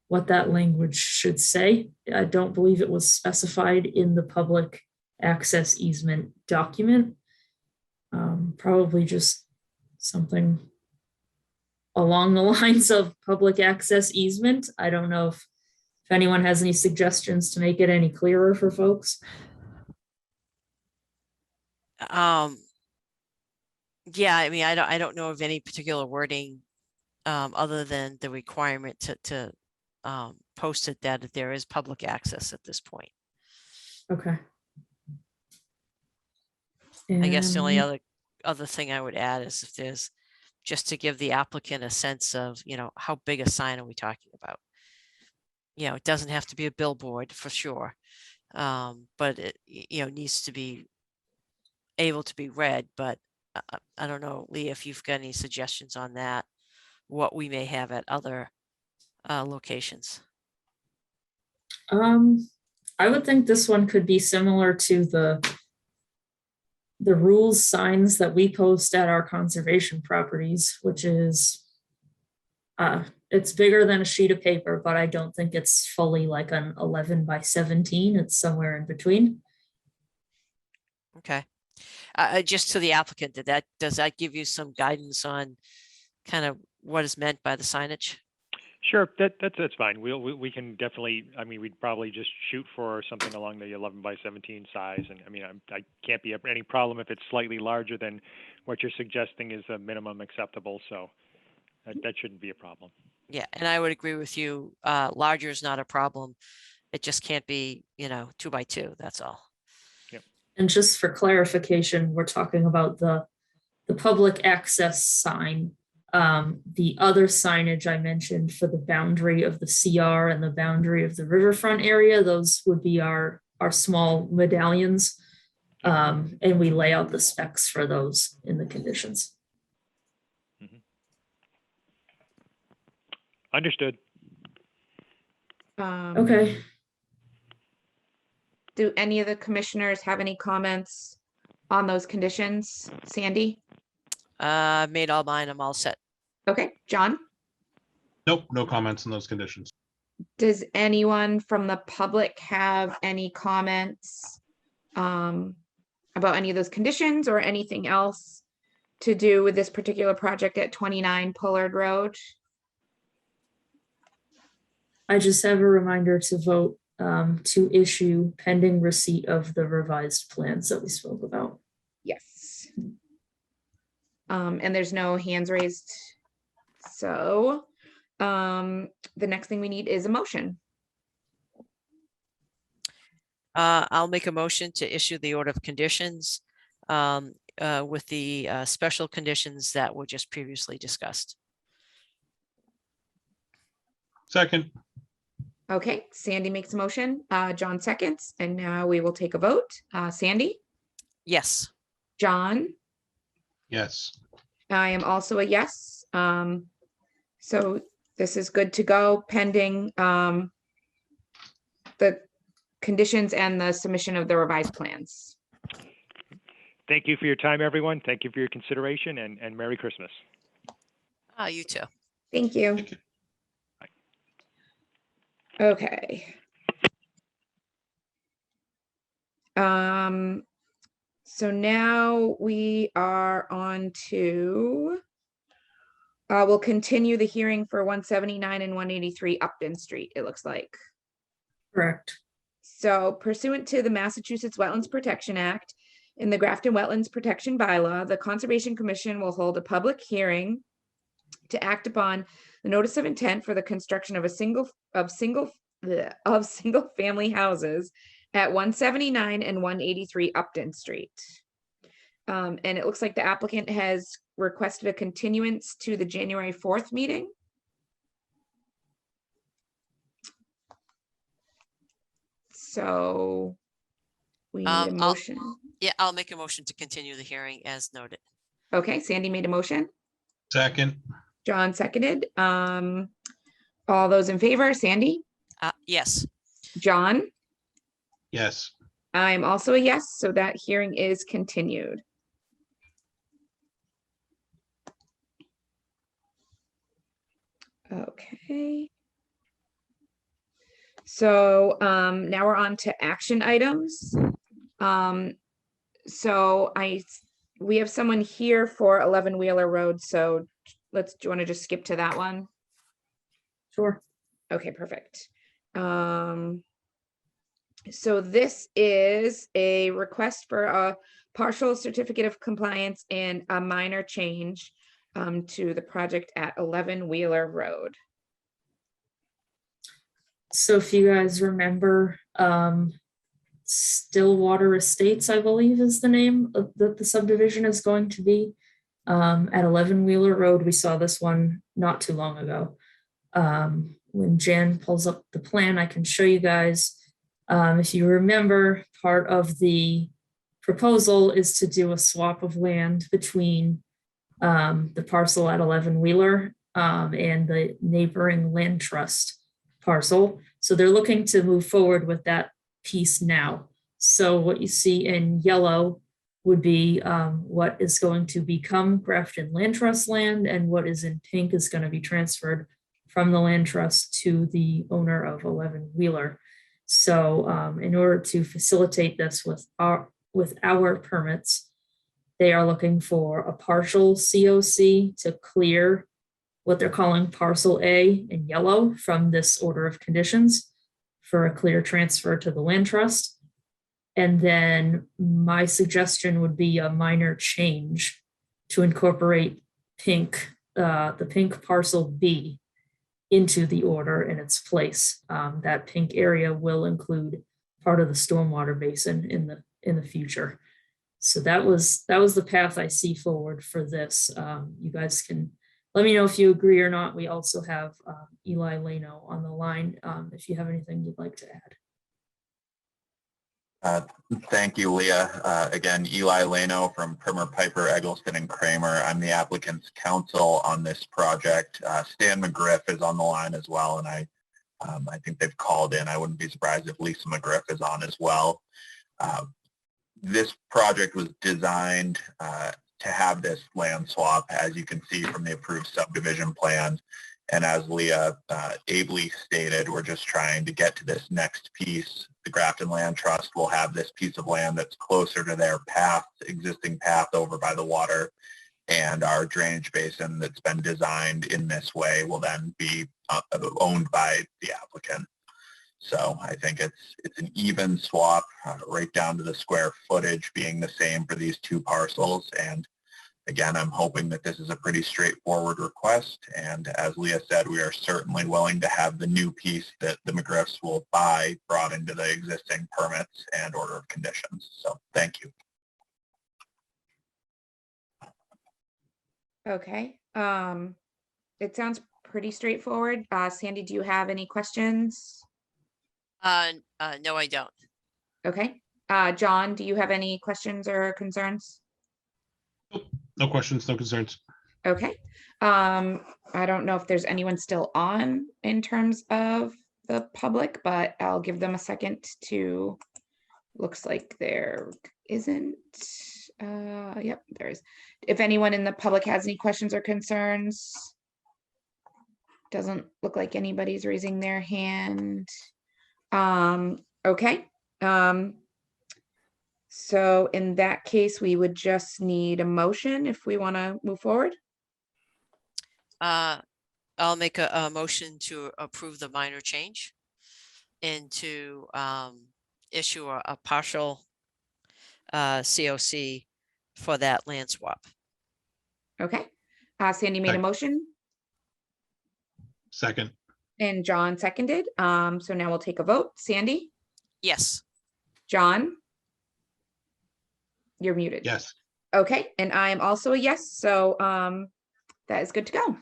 what that language should say. I don't believe it was specified in the public access easement document. Probably just something along the lines of public access easement. I don't know if anyone has any suggestions to make it any clearer for folks. Yeah, I mean, I don't know of any particular wording other than the requirement to post it that there is public access at this point. Okay. I guess the only And- other thing I would add is if there's just to give the applicant a sense of, how big a sign are we talking about? It doesn't have to be a billboard for sure, but it, needs to be able to be read. But I don't know, Lee, if you've got any suggestions on that, what we may have at other locations. I would think this one could be similar to the rules signs that we post at our conservation properties, which is it's bigger than a sheet of paper, but I don't think it's fully like an 11 by 17. It's somewhere in between. Okay. Just to the applicant, does that give you some guidance on kind of what is meant by the signage? Sure, that's fine. We can definitely, I mean, we'd probably just shoot for something along the 11 by 17 size. And I mean, I can't be any problem if it's slightly larger than what you're suggesting is a minimum acceptable. So that shouldn't be a problem. Yeah, and I would agree with you. Larger is not a problem. It just can't be, 2 by 2. That's all. Yep. And just for clarification, we're talking about the public access sign. The other signage I mentioned for the boundary of the CR and the boundary of the riverfront area, those would be our small medallions. And we lay out the specs for those in the conditions. Mm-hmm. Understood. Okay. Do any of the commissioners have any comments on those conditions? Sandy? Made all mine. I'm all set. Okay, John? Nope, no comments on those conditions. Does anyone from the public have any comments about any of those conditions or anything else to do with this particular project at 29 Pullard Road? I just have a reminder to vote to issue pending receipt of the revised plans that we spoke about. Yes. And there's no hands raised. So the next thing we need is a motion. I'll make a motion to issue the order of conditions with the special conditions that were just previously discussed. Second, Okay, Sandy makes a motion, John seconds, and now we will take a vote. Sandy, Yes. John, yes. I am also a yes. So this is good to go pending the conditions and the submission of the revised plans. Thank you for your time, everyone. Thank you for your consideration, and Merry Christmas. You too. Thank you. Thank you. Okay. So now we are on to, we'll continue the hearing for 179 and 183 Upton Street, it looks like. Correct. So pursuant to the Massachusetts Wetlands Protection Act and the Grafton Wetlands Protection Bylaw, the Conservation Commission will hold a public hearing to act upon the notice of intent for the construction of single family houses at 179 and 183 Upton Street. And it looks like the applicant has requested a continuance to the January 4th meeting. So we need a motion. Yeah, I'll make a motion to continue the hearing as noted. Okay, Sandy made a motion. Second, John seconded. All those in favor, Sandy? Yes. John? yes. I'm also a yes, so that hearing is continued. Okay. So now we're on to action items. So we have someone here for 11 Wheeler Road, so do you want to just skip to that one? Sure. Okay, perfect. So this is a request for a partial certificate of compliance and a minor change to the project at 11 Wheeler Road. So if you guys remember, Stillwater Estates, I believe is the name of the subdivision is going to be. At 11 Wheeler Road, we saw this one not too long ago. When Jan pulls up the plan, I can show you guys. If you remember, part of the proposal is to do a swap of land between the parcel at 11 Wheeler and the neighboring land trust parcel. So they're looking to move forward with that piece now. So what you see in yellow would be what is going to become Grafton Land Trust land, and what is in pink is going to be transferred from the land trust to the owner of 11 Wheeler. So in order to facilitate this with our permits, they are looking for a partial COC to clear what they're calling parcel A in yellow from this order of conditions for a clear transfer to the land trust. And then my suggestion would be a minor change to incorporate the pink parcel B into the order in its place. That pink area will include part of the stormwater basin in the future. So that was the path I see forward for this. You guys can let me know if you agree or not. We also have Eli Leno on the line if you have anything you'd like to add. Thank you, Leah. Again, Eli Leno from Primer, Piper, Eggleston, and Kramer. I'm the applicant's counsel on this project. Stan McGriff is on the line as well, and I think they've called in. I wouldn't be surprised if Lisa McGriff is on as well. This project was designed to have this land swap, as you can see from the approved subdivision plans. And as Leah ably stated, we're just trying to get to this next piece. The Grafton Land Trust will have this piece of land that's closer to their existing path over by the water, and our drainage basin that's been designed in this way will then be owned by the applicant. So I think it's an even swap right down to the square footage being the same for these two parcels. And again, I'm hoping that this is a pretty straightforward request. And as Leah said, we are certainly willing to have the new piece that the McGriffs will buy brought into the existing permits and order of conditions. So thank you. Okay, it sounds pretty straightforward. Sandy, do you have any questions? No, I don't. Okay, John, do you have any questions or concerns? No questions, no concerns. Okay, I don't know if there's anyone still on in terms of the public, but I'll give them a second to, looks like there isn't. Yep, there is. If anyone in the public has any questions or concerns. Doesn't look like anybody's raising their hand. Okay. So in that case, we would just need a motion if we want to move forward. I'll make a motion to approve the minor change and to issue a partial COC for that land swap. Okay. Sandy made a Sec- motion Second, and John seconded. So now we'll take a vote. Sandy, Yes. John, you're muted. yes. Okay, and I am also a yes. So that is good to go.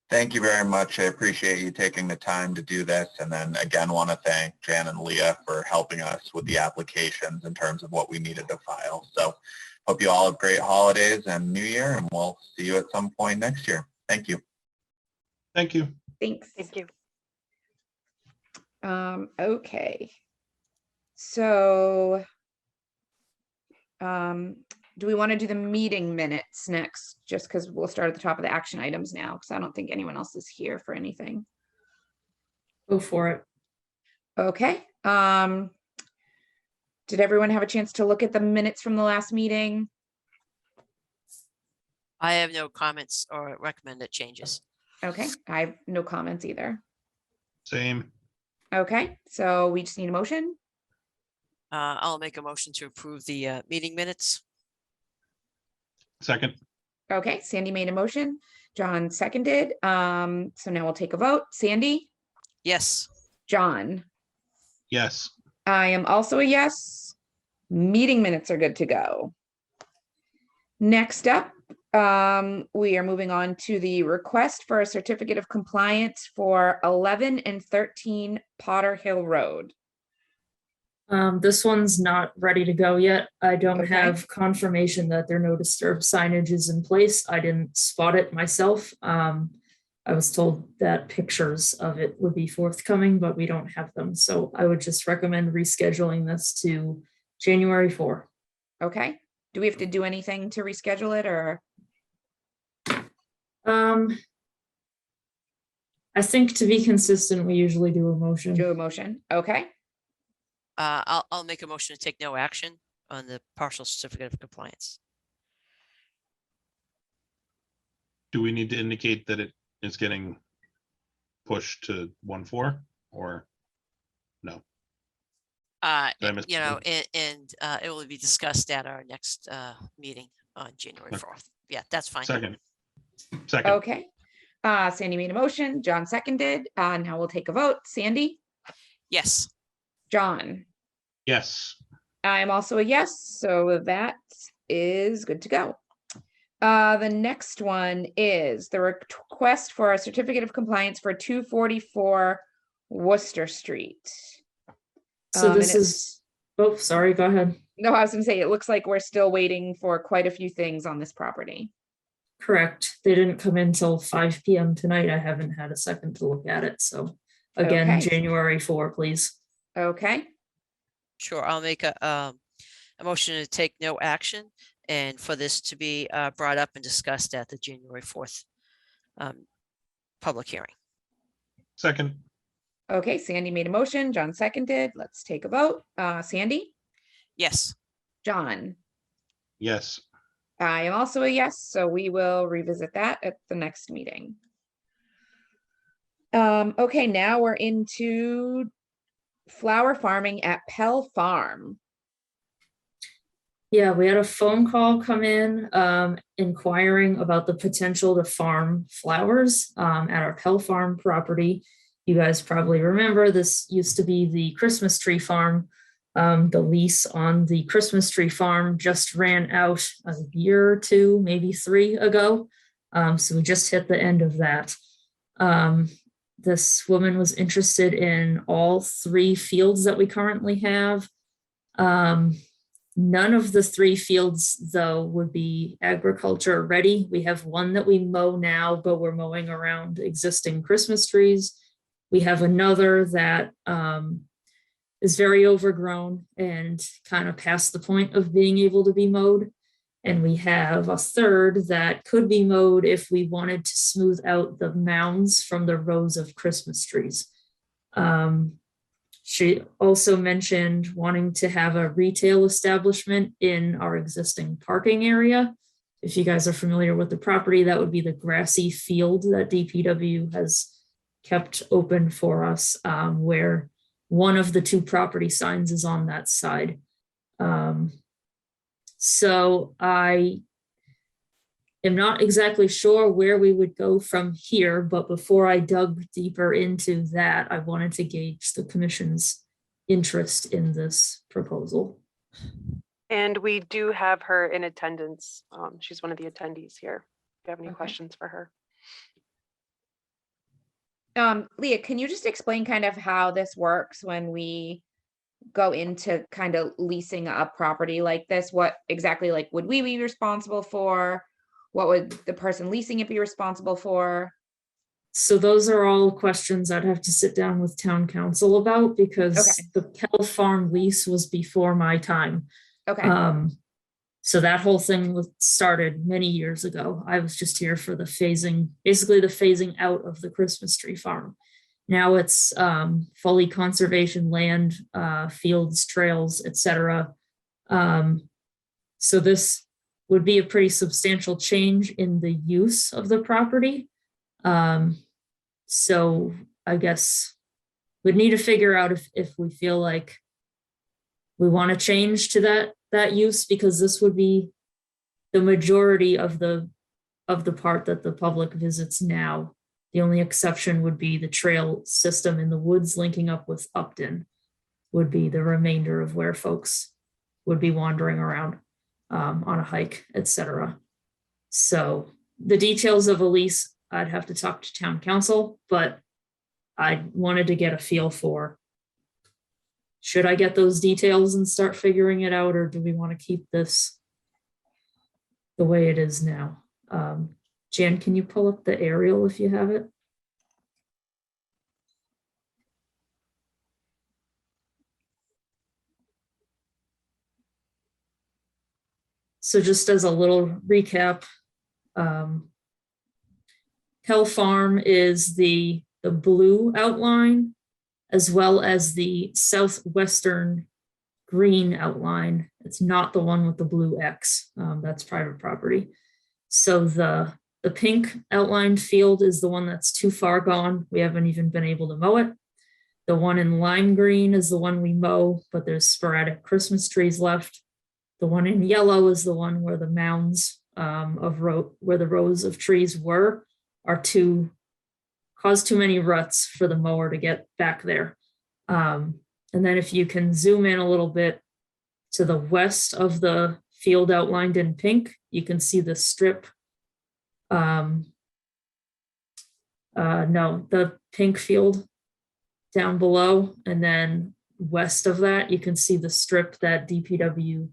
Thank you very much. I appreciate you taking the time to do this. And then again, want to thank Jan and Leah for helping us with the applications in terms of what we needed to file. So hope you all have great holidays and New Year, and we'll see you at some point next year. Thank you. Thank you. Thanks. Thank you. Okay. So do we want to do the meeting minutes next? Just because we'll start at the top of the action items now, because I don't think anyone else is here for anything. Go for it. Okay. Did everyone have a chance to look at the minutes from the last meeting? I have no comments or recommended changes. Okay, I have no comments either. Same. Okay, so we just need a motion. I'll make a motion to approve the meeting minutes. Second, Okay, Sandy made a motion. John seconded. So now we'll take a vote. Sandy, Yes. John. yes. I am also a yes. Meeting minutes are good to go. Next up, we are moving on to the request for a certificate of compliance for 11 and 13 Potter Hill Road. This one's not ready to go yet. I don't Okay. have confirmation that their no disturb signage is in place. I didn't spot it myself. I was told that pictures of it would be forthcoming, but we don't have them. So I would just recommend rescheduling this to January 4. Okay, do we have to do anything to reschedule it, or? I think to be consistent, we usually do a motion. Do a motion? Okay, I'll make a motion to take no action on the partial certificate of compliance. Do we need to indicate that it is getting pushed to 1-4 or no? Did I miss You know, something? and it will be discussed at our next meeting on January Okay. 4th. Yeah, that's fine. Second. Second, okay. Sandy made a motion, John seconded. Now we'll take a vote. Sandy, Yes. John. yes. I'm also a yes, so that is good to go. The next one is the request for a certificate of compliance for 244 Worcester Street. So And this is, oh, sorry, go ahead. No, I was gonna say, it looks like we're still waiting for quite a few things on this property. Correct. They didn't come in till 5 p.m. tonight. I haven't had a second to look at it. So again, Okay. January 4, please. Okay, Sure. I'll make a motion to take no action and for this to be brought up and discussed at the January 4th public hearing. Second, okay, Sandy made a motion, John seconded. Let's take a vote. Sandy, Yes. John. yes. I am also a yes, so we will revisit that at the next meeting. Okay, now we're into flower farming at Pell Farm. Yeah, we had a phone call come in inquiring about the potential to farm flowers at our Pell Farm property. You guys probably remember this used to be the Christmas tree farm. The lease on the Christmas tree farm just ran out a year or two, maybe 3 ago. So we just hit the end of that. This woman was interested in all 3 fields that we currently have. None of the 3 fields, though, would be agriculture ready. We have one that we mow now, but we're mowing around existing Christmas trees. We have another that is very overgrown and kind of past the point of being able to be mowed. And we have a third that could be mowed if we wanted to smooth out the mounds from the rows of Christmas trees. She also mentioned wanting to have a retail establishment in our existing parking area. If you guys are familiar with the property, that would be the grassy field that DPW has kept open for us, where one of the 2 property signs is on that side. So I am not exactly sure where we would go from here, but before I dug deeper into that, I wanted to gauge the commission's interest in this proposal. And we do have her in attendance. She's one of the attendees here. If you have any Okay. questions for her. Leah, can you just explain kind of how this works when we go into kind of leasing a property like this? What exactly, like, would we be responsible for? What would the person leasing it be responsible for? So those are all questions I'd have to sit down with town council about, because the Pell farm lease was before my time. Okay. So that whole thing was started many years ago. I was just here for the phasing, basically the phasing out of the Christmas tree farm. Now it's fully conservation land, fields, trails, etc. So this would be a pretty substantial change in the use of the property. So I guess we'd need to figure out if we feel like we want to change to that use, because this would be the majority of the part that the public visits now. The only exception would be the trail system in the woods linking up with Upton would be the remainder of where folks would be wandering around on a hike, etc. So the details of a lease, I'd have to talk to town council, but I wanted to get a feel for, should I get those details and start figuring it out, or do we want to keep this the way it is now? Jan, can you pull up the aerial if you have it? So just as a little recap, Pell Farm is the blue outline, as well as the southwestern green outline. It's not the one with the blue X. That's private property. So the pink outlined field is the one that's too far gone. We haven't even been able to mow it. The one in lime green is the one we mow, but there's sporadic Christmas trees left. The one in yellow is the one where the mounds where the rows of trees were are cause too many ruts for the mower to get back there. And then if you can zoom in a little bit to the west of the field outlined in pink, you can see the strip. The pink field down below, and then west of that, you can see the strip that DPW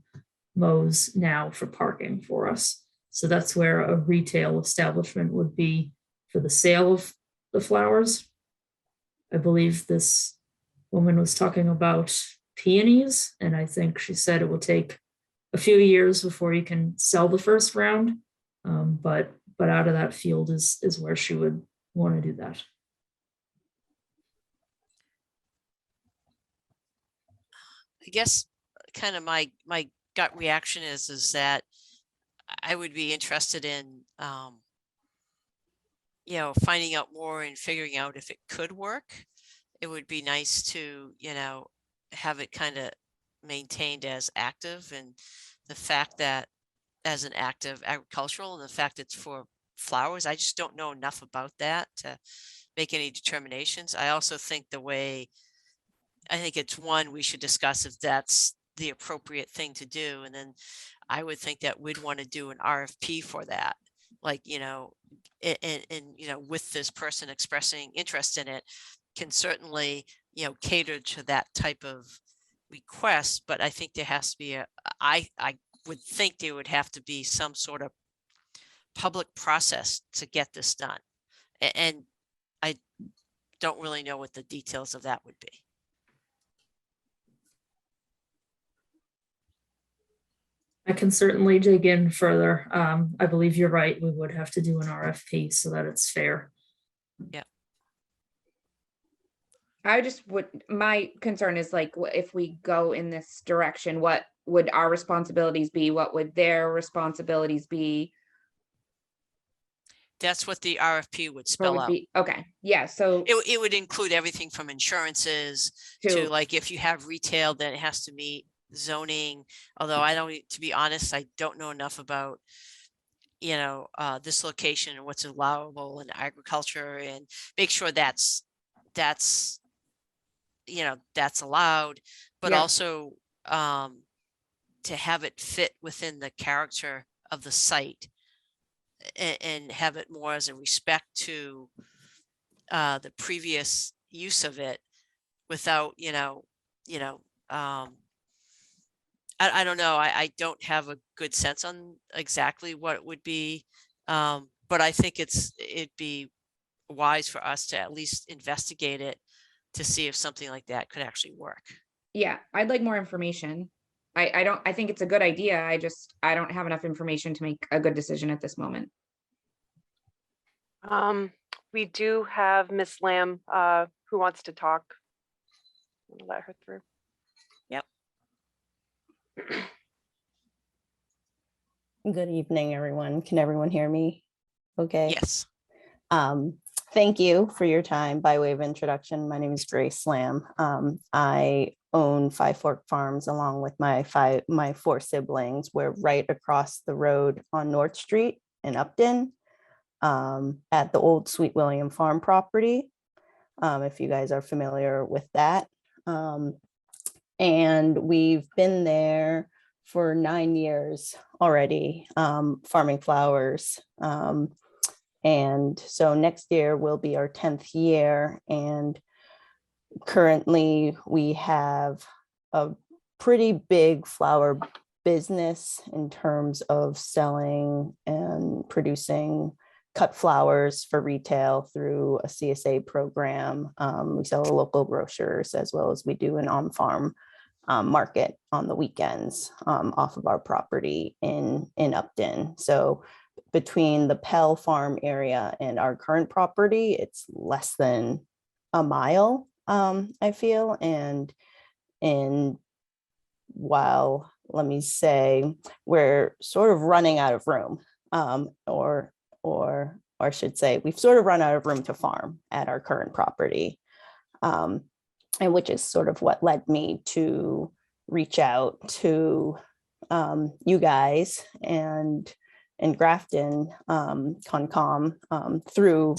mows now for parking for us. So that's where a retail establishment would be for the sale of the flowers. I believe this woman was talking about peonies, and I think she said it will take a few years before you can sell the first round. But out of that field is where she would want to do that. I guess kind of my gut reaction is that I would be interested in, finding out more and figuring out if it could work. It would be nice to, have it kind of maintained as active, and the fact that as an active agricultural, and the fact it's for flowers, I just don't know enough about that to make any determinations. I also think the way I think it's one we should discuss if that's the appropriate thing to do. And then I would think that we'd want to do an RFP for that. Like, you know, and, you know, with this person expressing interest in it, can certainly, you know, cater to that type of request. But I think there has to be I would think there would have to be some sort of public process to get this done. And I don't really know what the details of that would be. I can certainly dig in further. I believe you're right. We would have to do an RFP so that it's fair. I just would, my concern is like, if we go in this direction, what would our responsibilities be? What would their responsibilities be? That's what the RFP would What spell would out. be, okay, yeah, so It would include everything from insurances to like, if you have retail, then it has to meet zoning. Although I don't, to be honest, I don't know enough about, you know, this location and what's allowable in agriculture, and make sure that's, you know, that's allowed, but Yeah. also to have it fit within the character of the site and have it more as a respect to the previous use of it without, I don't know. I don't have a good sense on exactly what it would be. But I think it'd be wise for us to at least investigate it to see if something like that could actually work. yeah, I'd like more information. I think it's a good idea. I don't have enough information to make a good decision at this moment. We do have Miss Lamb who wants to talk. I'm gonna let her through. Yep. Good evening, everyone. Can everyone hear me? Okay. Yes. Thank you for your time. By way of introduction, my name is Grace Lamb. I own Five Fork Farms along with my four siblings. We're right across the road on North Street in Upton at the old Sweet William Farm property, if you guys are familiar with that. And we've been there for 9 years already, farming flowers. And so next year will be our 10th year. And currently we have a pretty big flower business in terms of selling and producing cut flowers for retail through a CSA program. We sell to local grocers as well as we do an on-farm market on the weekends off of our property in Upton. So between the Pell farm area and our current property, it's less than a mile, I feel. And while, let me say, we're sort of running out of room, or I should say, we've sort of run out of room to farm at our current property. And which is sort of what led me to reach out to you guys and Grafton Concom through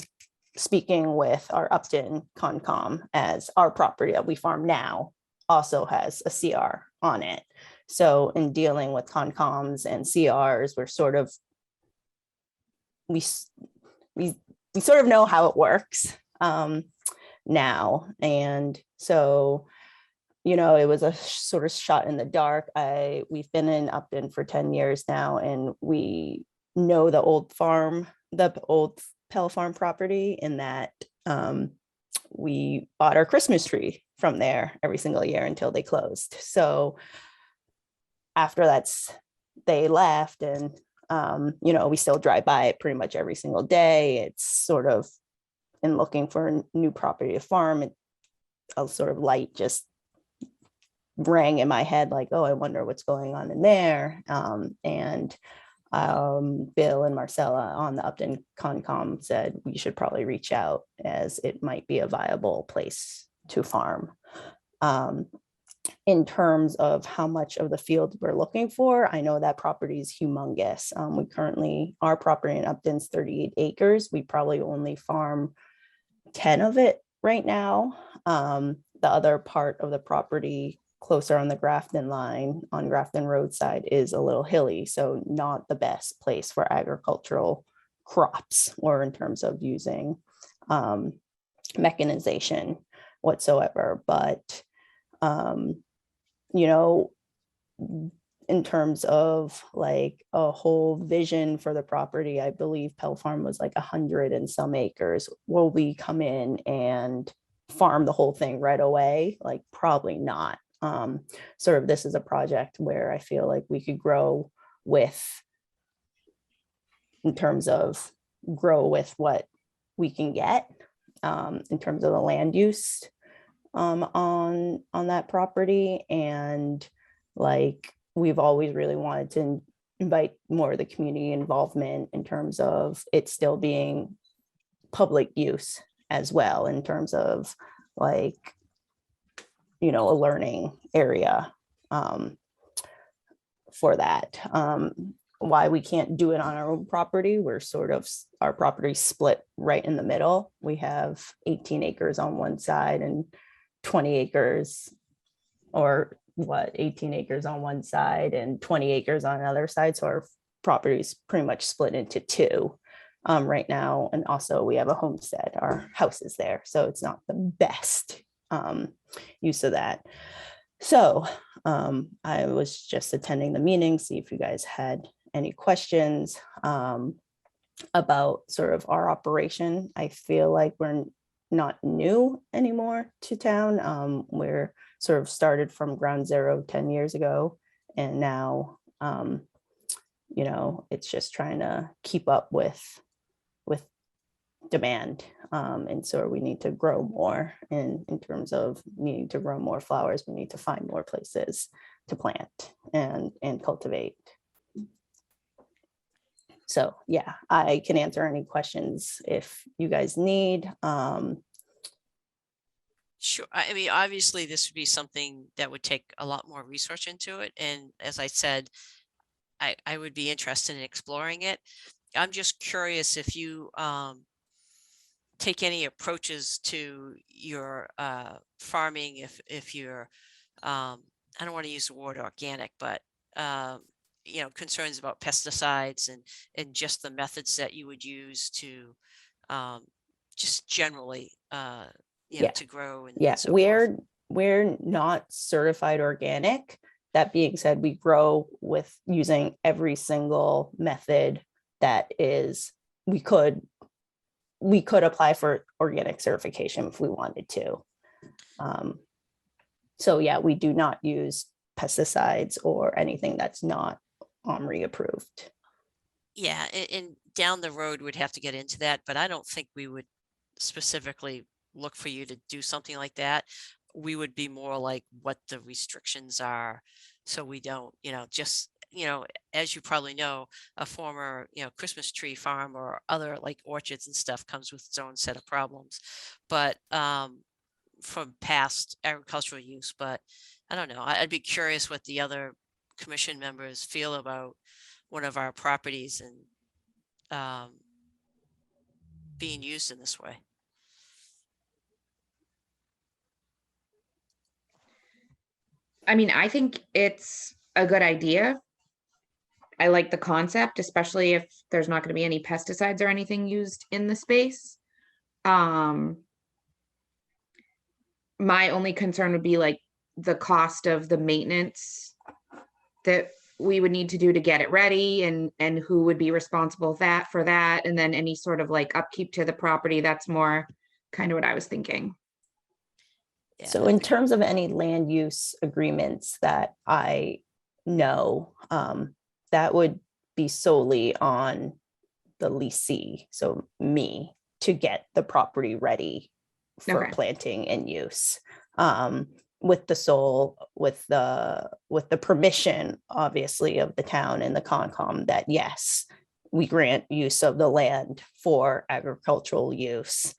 speaking with our Upton Concom, as our property that we farm now also has a CR on it. So in dealing with Concoms and CRs, we're sort of, we sort of know how it works now. And so, you know, it was a sort of shot in the dark. We've been in Upton for 10 years now, and we know the old Pell farm property, in that we bought our Christmas tree from there every single year until they closed. So after they left, and you know, we still drive by it pretty much every single day. It's sort of, in looking for a new property to farm, a sort of light just rang in my head, like, oh, I wonder what's going on in there. And Bill and Marcella on the Upton Concom said we should probably reach out, as it might be a viable place to farm. In terms of how much of the field we're looking for, I know that property is humongous. Our property in Upton's 38 acres. We probably only farm 10 of it right now. the other part of the property closer on the Grafton line, on Grafton roadside, is a little hilly, so not the best place for agricultural crops or in terms of using mechanization whatsoever. But you know, in terms of like a whole vision for the property, I believe Pell Farm was like 100 and some acres. Will we come in and farm the whole thing right away? Like, probably not. Sort of, this is a project where I feel like we could grow with, in terms of grow with what we can get, in terms of the land use on that property. And like, we've always really wanted to invite more of the community involvement in terms of it still being public use as well, in terms of like, you know, a learning area for that. Why we can't do it on our own property, we're sort of, our property split right in the middle. We have 18 acres on one side and 20 acres, or what, 18 acres on one side and 20 acres on another side. So our property is pretty much split into two right now. And also we have a homestead, our house is there. So it's not the best use of that. So I was just attending the meeting, see if you guys had any questions about sort of our operation. I feel like we're not new anymore to town. We're sort of started from ground zero 10 years ago. And now, you know, it's just trying to keep up with demand. And so we need to grow more in terms of needing to grow more flowers. We need to find more places to plant and cultivate. So yeah, I can answer any questions if you guys need. Sure. I mean, obviously, this would be something that would take a lot more research into it. And as I said, I would be interested in exploring it. I'm just curious if you take any approaches to your farming, if you're, I don't want to use the word organic, but you know, concerns about pesticides and just the methods that you would use to just generally, you know, to grow. And yeah, so forth. we're not certified organic. That being said, we grow with using every single method that is, we could apply for organic certification if we wanted to. So yeah, we do not use pesticides or anything that's not OMRI approved. Yeah, and down the road we'd have to get into that, but I don't think we would specifically look for you to do something like that. We would be more like what the restrictions are, so we don't, you know, just, you know, as you probably know, a former, you know, Christmas tree farm or other like orchards and stuff comes with its own set of problems, but from past agricultural use. But I don't know, I'd be curious what the other commission members feel about one of our properties and being used in this way. I mean, I think it's a good idea. I like the concept, especially if there's not going to be any pesticides or anything used in the space. My only concern would be like the cost of the maintenance that we would need to do to get it ready, and who would be responsible for that, and then any sort of like upkeep to the property. That's more kind of what I was thinking. Yeah. So in terms of any land use agreements that I know, that would be solely on the leasee, so me, to get the property ready for planting and use. With the permission, obviously, of the town and the Concom, that yes, we grant use of the land for agricultural use.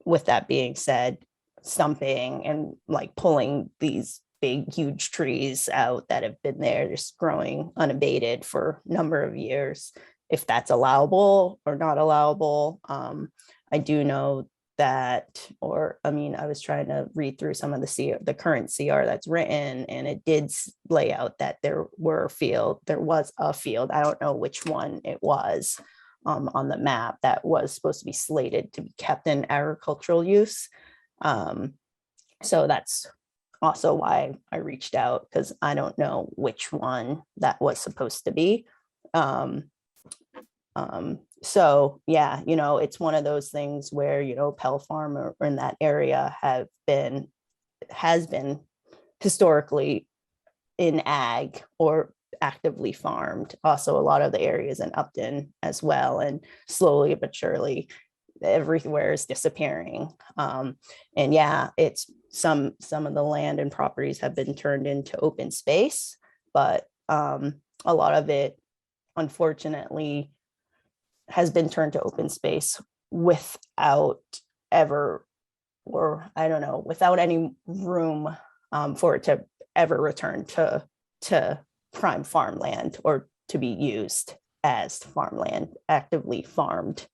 With that being said, stumping and like pulling these big, huge trees out that have been there just growing unabated for a number of years, if that's allowable or not allowable. I do know that, or I mean, I was trying to read through some of the current CR that's written, and it did lay out that there was a field. I don't know which one it was on the map that was supposed to be slated to be kept in agricultural use. So that's also why I reached out, because I don't know which one that was supposed to be. So yeah, it's one of those things where, Pell Farm or in that area has been historically in ag or actively farmed. Also, a lot of the areas in Upton as well, and slowly but surely everywhere is disappearing. And yeah, it's some of the land and properties have been turned into open space, but a lot of it, unfortunately, has been turned to open space without any room for it to ever return to prime farmland or to be used as farmland, actively farmed.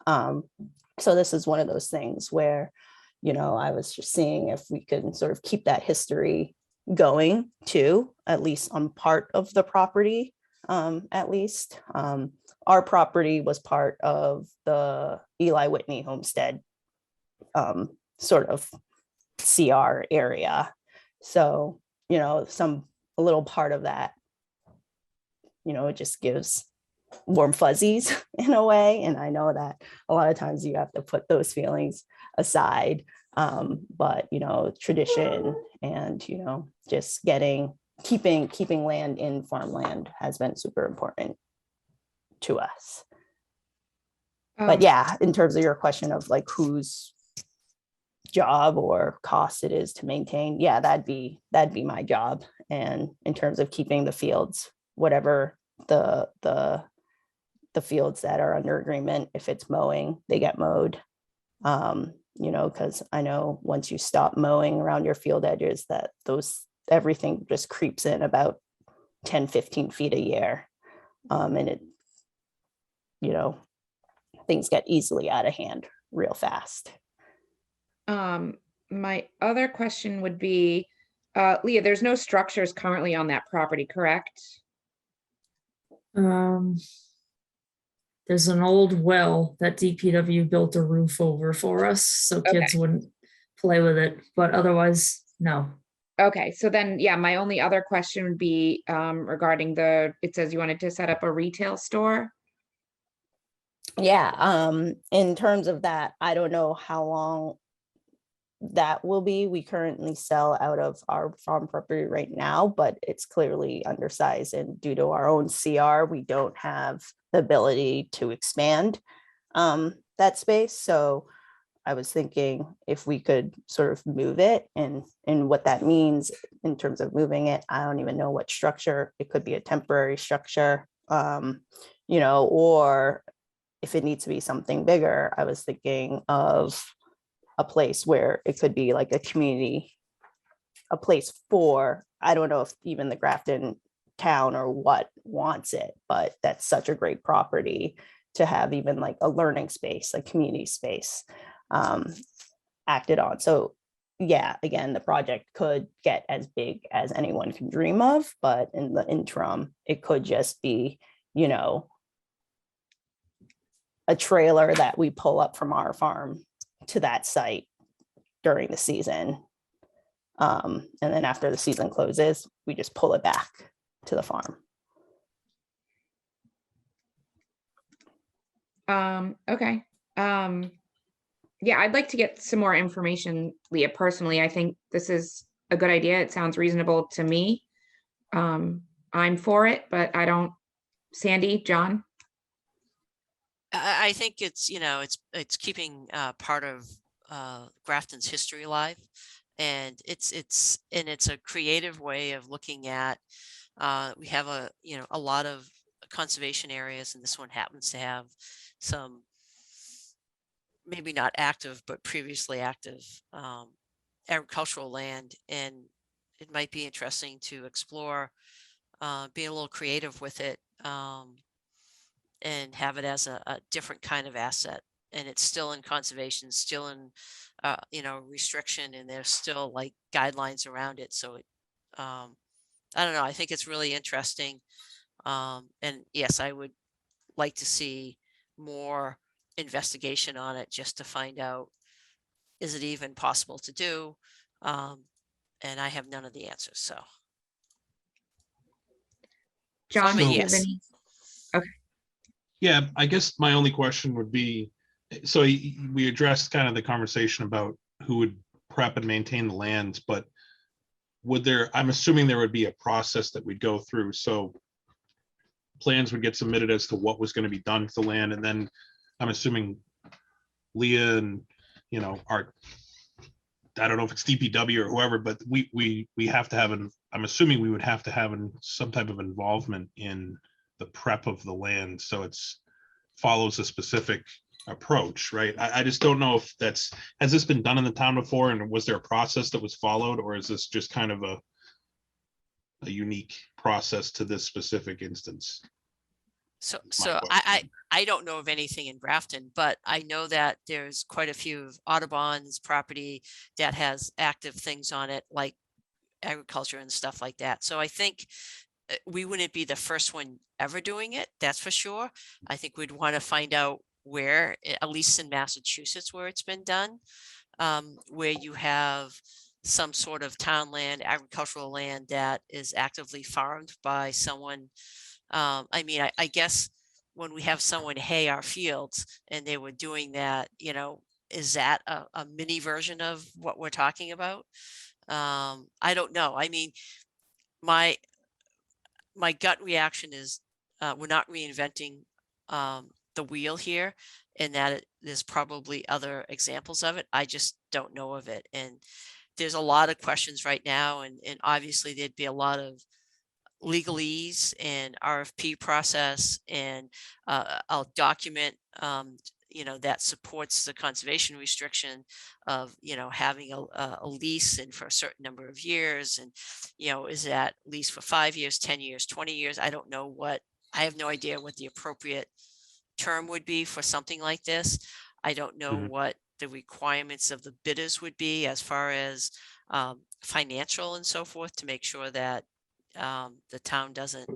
So this is one of those things where, I was just seeing if we could sort of keep that history going too, at least on part of the property, at least. Our property was part of the Eli Whitney Homestead sort of CR area. So, a little part of that, it just gives warm fuzzies in a way. And I know that a lot of times you have to put those feelings aside. But, tradition and, just keeping land in farmland has been super important to us. But yeah, in terms of your question of like whose job or cost it is to maintain, yeah, that'd be my job. And in terms of keeping the fields, whatever the fields that are under agreement, if it's mowing, they get mowed. Because I know once you stop mowing around your field edges, that everything just creeps in about 10, 15 feet a year. And it, things get easily out of hand real fast. My other question would be, Leah, there's no structures currently on that property, correct? There's an old well that DPW built a roof over for us so kids wouldn't play with it, but otherwise, no. Okay, so then, yeah, my only other question would be regarding it says you wanted to set up a retail store. Yeah, in terms of that, I don't know how long that will be. We currently sell out of our farm property right now, but it's clearly undersized, and due to our own CR, we don't have the ability to expand that space. So I was thinking if we could sort of move it, and what that means in terms of moving it, I don't even know what structure. It could be a temporary structure, or if it needs to be something bigger, I was thinking of a place where it could be like a community, a place for, I don't know if even the Grafton town or what wants it, but that's such a great property to have even like a learning space, a community space acted on. So yeah, again, the project could get as big as anyone can dream of, but in the interim, it could just be, a trailer that we pull up from our farm to that site during the season. And then after the season closes, we just pull it back to the farm. Okay. Yeah, I'd like to get some more information, Leah. Personally, I think this is a good idea. It sounds reasonable to me. I'm for it, but I don't. Sandy, John? I think it's keeping part of Grafton's history alive, and it's a creative way of looking at. We have a lot of conservation areas, and this one happens to have some maybe not active but previously active agricultural land, and it might be interesting to explore being a little creative with it. And have it as a different kind of asset and it's still in conservation, still in, restriction, and there's still like guidelines around it. So I don't know. I think it's really interesting. And yes, I would like to see more investigation on it just to find out, is it even possible to do? And I have none of the answers. So, John, but do you have yes. any? Yeah, I guess my only question would be, so we addressed kind of the conversation about who would prep and maintain the lands, but I'm assuming there would be a process that we'd go through. So plans would get submitted as to what was going to be done to the land. And then I'm assuming Leah and, I don't know if it's DPW or whoever, but we have to have I'm assuming we would have to have some type of involvement in the prep of the land. So follows a specific approach, right? I just don't know if has this been done in the town before, and was there a process that was followed, or is this just kind of a unique process to this specific instance? So my question. I don't know of anything in Grafton, but I know that there's quite a few of Audubon's property that has active things on it, like agriculture and stuff like that. So I think we wouldn't be the first one ever doing it. That's for sure. I think we'd want to find out where, at least in Massachusetts, where it's been done, where you have some sort of town land, agricultural land that is actively farmed by someone. I mean, I guess when we have someone hay our fields and they were doing that, is that a mini version of what we're talking about? I don't know. I mean, my gut reaction is we're not reinventing the wheel here, and that there's probably other examples of it. I just don't know of it. And there's a lot of questions right now, and obviously there'd be a lot of legalese and RFP process, and I'll document that supports the conservation restriction of having a lease and for a certain number of years, and is that lease for 5 years, 10 years, 20 years? I don't know I have no idea what the appropriate term would be for something like this. I don't know what the requirements of the bidders would be as far as financial and so forth, to make sure that the town doesn't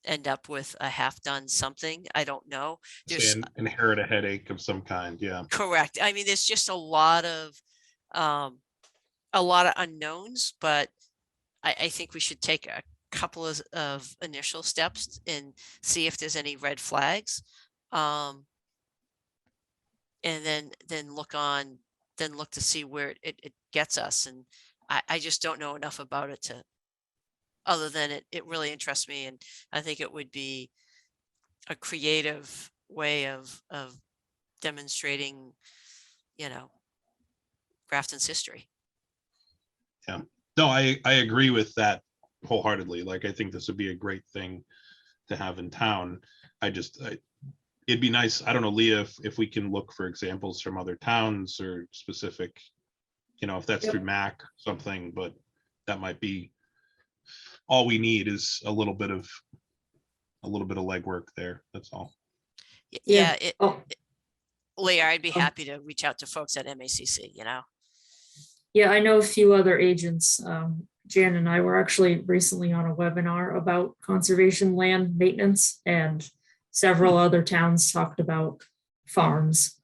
end up with a half-done something. I don't know. There's inherit a headache of some kind. Yeah. Correct. I mean, there's just a lot of unknowns, but I think we should take a couple of initial steps and see if there's any red flags. And then look to see where it gets us. And I just don't know enough about it other than it really interests me. And I think it would be a creative way of demonstrating, Grafton's history. Yeah. No, I agree with that wholeheartedly. Like, I think this would be a great thing to have in town. It'd be nice. I don't know, Leah, if we can look for examples from other towns or specific, if that's through MAC something, but that might be all we need, is a little bit of legwork there. That's all. Yeah. Leah, I'd be happy to reach out to folks at MACC, Yeah, I know a few other agents. Jan and I were actually recently on a webinar about conservation land maintenance, and several other towns talked about farms,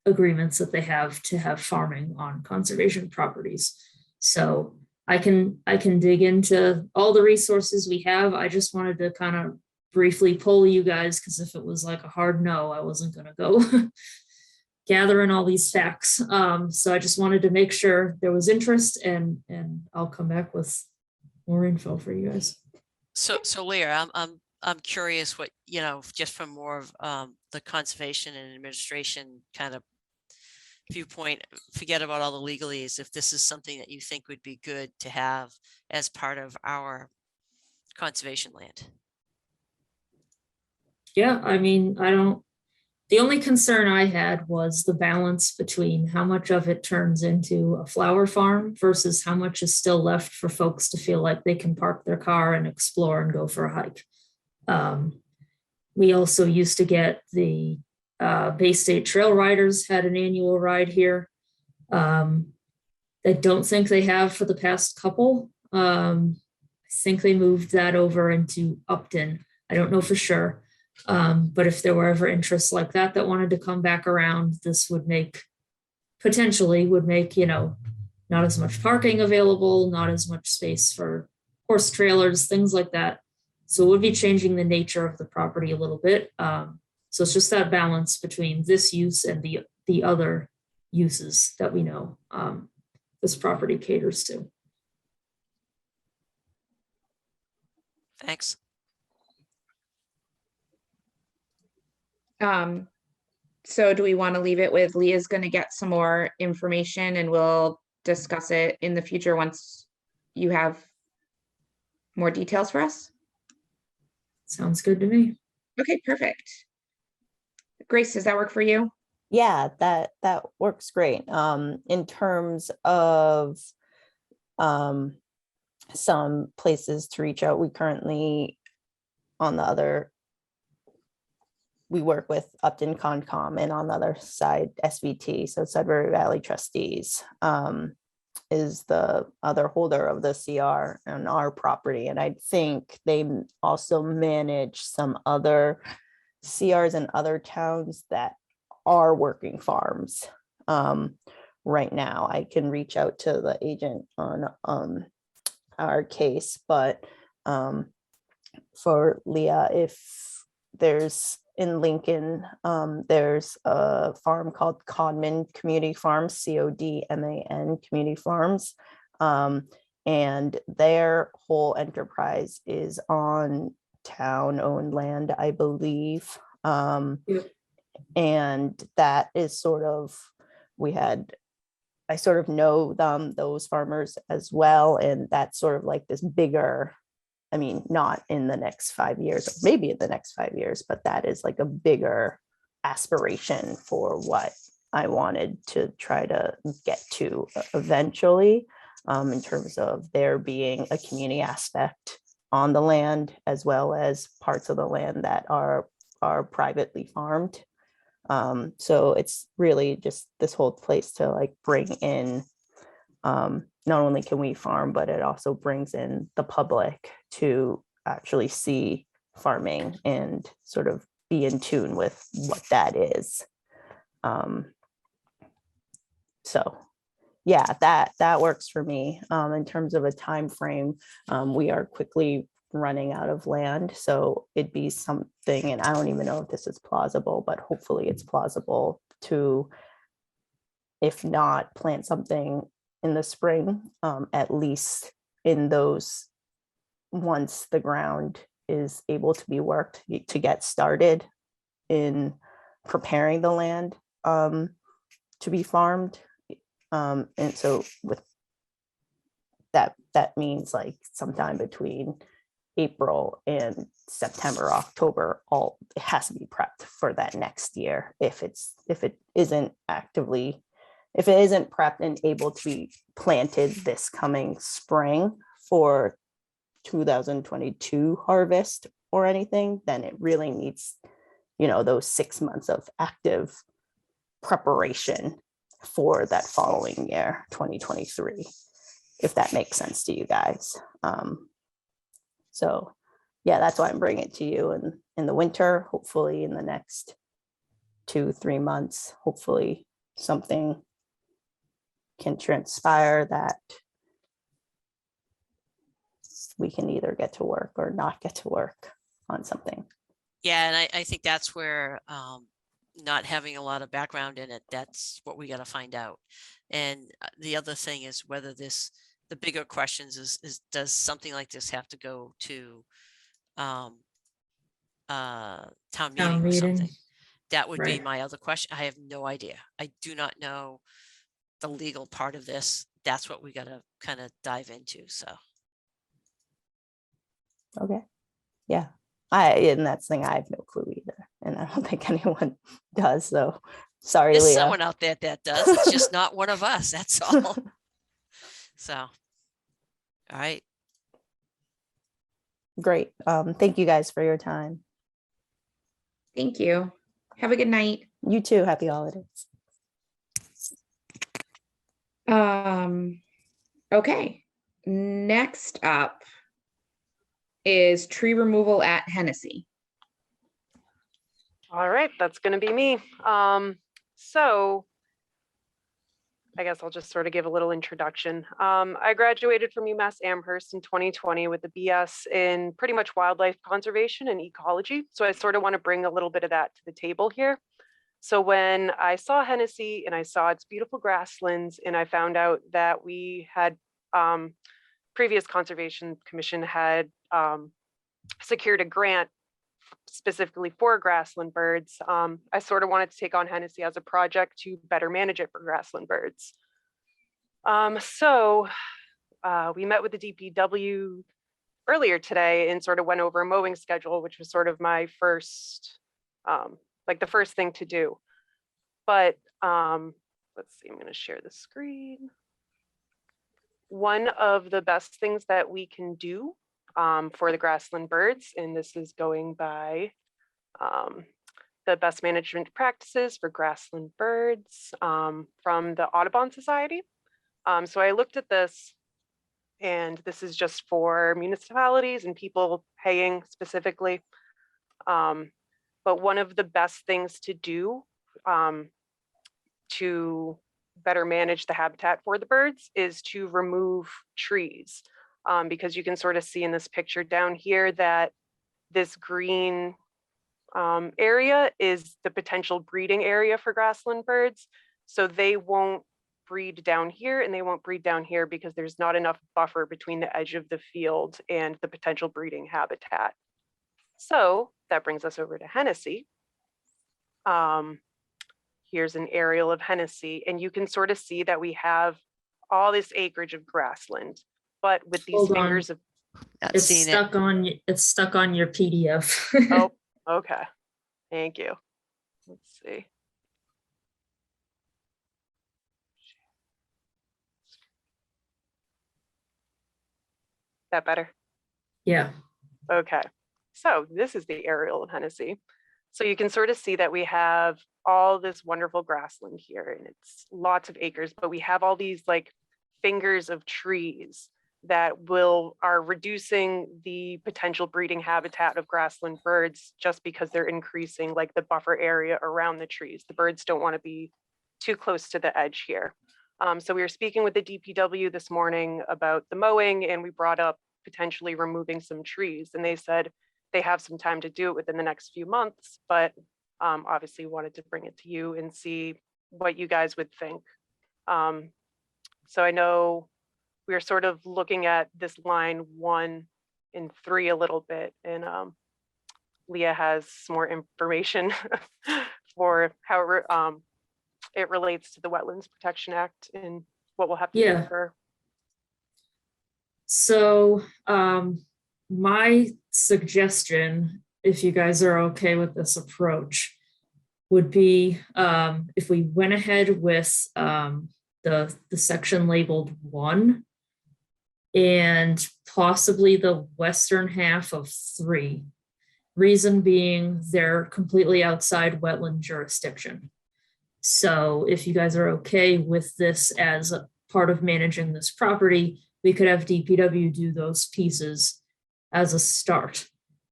agreements that they have to have farming on conservation properties. So I can dig into all the resources we have. I just wanted to kind of briefly poll you guys, because if it was like a hard no, I wasn't going to go gathering all these facts. So I just wanted to make sure there was interest, and I'll come back with more info for you guys. So Leah, I'm curious what, just from more of the conservation and administration kind of viewpoint, forget about all the legalese, if this is something that you think would be good to have as part of our conservation land. Yeah, I mean, the only concern I had was the balance between how much of it turns into a flower farm versus how much is still left for folks to feel like they can park their car and explore and go for a hike. We also used to get the Bay State Trail Riders had an annual ride here. I don't think they have for the past couple. I think they moved that over into Upton. I don't know for sure. But if there were ever interests like that that wanted to come back around, this would make, potentially would make, not as much parking available, not as much space for horse trailers, things like that. So it would be changing the nature of the property a little bit. So it's just that balance between this use and the other uses that we know this property caters to. Thanks. So do we want to leave it with Leah's going to get some more information and we'll discuss it in the future once you have more details for us? Sounds good to me. Okay, perfect. Grace, does that work for you? Yeah, that works great. In terms of some places to reach out, we currently we work with Upton Concom, and on the other side, SVT, so Sudbury Valley Trustees, is the other holder of the CR on our property. And I think they also manage some other CRs in other towns that are working farms. Right now, I can reach out to the agent on our case, but for Leah, if there's in Lincoln, there's a farm called Codman Community Farms, CODMAN Community Farms, and their whole enterprise is on town-owned land, I believe. Yep. And that is sort of, I sort of know those farmers as well, and that's sort of like this bigger, I mean, not in the next 5 years, or maybe in the next 5 years, but that is like a bigger aspiration for what I wanted to try to get to eventually, in terms of there being a community aspect on the land, as well as parts of the land that are privately farmed. So it's really just this whole place to like bring in, not only can we farm, but it also brings in the public to actually see farming and sort of be in tune with what that is. So yeah, that works for me. In terms of a time frame, we are quickly running out of land, so it'd be something, and I don't even know if this is plausible, but hopefully it's plausible to, if not plant something in the spring, at least in those, once the ground is able to be worked, to get started in preparing the land to be farmed. And so with that means like sometime between April and September, October, it has to be prepped for that next year. If it isn't prepped and able to be planted this coming spring for 2022 harvest or anything, then it really needs, those 6 months of active preparation for that following year, 2023, if that makes sense to you guys. So yeah, that's why I'm bringing it to you in the winter, hopefully in the next 2-3 months, hopefully something can transpire that we can either get to work or not get to work on something. Yeah, and I think that's where not having a lot of background in it, that's what we got to find out. And the other thing is whether the bigger questions is does something like this have to go to town meeting or something? That would be my other question. I have no idea. I do not know the legal part of this. That's what we got to kind of dive into. So. Okay. Yeah. And that's the thing, I have no clue either. And I don't think anyone does. So sorry, There's Leah. someone out there that does. It's just not one of us. That's all. So, all right. Great. Thank you guys for your time. Thank you. Have a good night. You too. Happy holidays. Okay. Next up is tree removal at Hennessey. All right, that's going to be me. So I guess I'll just sort of give a little introduction. I graduated from UMass Amherst in 2020 with a BS in pretty much wildlife conservation and ecology. So I sort of want to bring a little bit of that to the table here. So when I saw Hennessey and I saw its beautiful grasslands, and I found out that we had previous Conservation Commission had secured a grant specifically for grassland birds, I sort of wanted to take on Hennessey as a project to better manage it for grassland birds. So we met with the DPW earlier today and sort of went over a mowing schedule, which was sort of my first, like the first thing to do. But let's see, I'm going to share the screen. One of the best things that we can do for the grassland birds, and this is going by the best management practices for grassland birds from the Audubon Society. So I looked at this, and this is just for municipalities and people paying specifically. But one of the best things to do to better manage the habitat for the birds is to remove trees. Because you can sort of see in this picture down here that this green area is the potential breeding area for grassland birds. So they won't breed down here and they won't breed down here because there's not enough buffer between the edge of the field and the potential breeding habitat. So that brings us over to Hennessey. Here's an aerial of Hennessey, and you can sort of see that we have all this acreage of grassland. But with these Hold on. fingers of It's stuck on your PDF. oh, okay. Thank you. Let's see. That better? Yeah. Okay. So this is the aerial of Hennessey. So you can sort of see that we have all this wonderful grassland here, and it's lots of acres, but we have all these like fingers of trees that are reducing the potential breeding habitat of grassland birds just because they're increasing like the buffer area around the trees. The birds don't want to be too close to the edge here. So we were speaking with the DPW this morning about the mowing, and we brought up potentially removing some trees, and they said they have some time to do it within the next few months, but obviously wanted to bring it to you and see what you guys would think. So I know we are sort of looking at this line 1 and 3 a little bit, and Leah has some more information for how it relates to the Wetlands Protection Act and what we'll have to do for. So my suggestion, if you guys are okay with this approach, would be if we went ahead with the section labeled 1 and possibly the western half of 3. Reason being, they're completely outside wetland jurisdiction. So if you guys are okay with this as a part of managing this property, we could have DPW do those pieces as a start.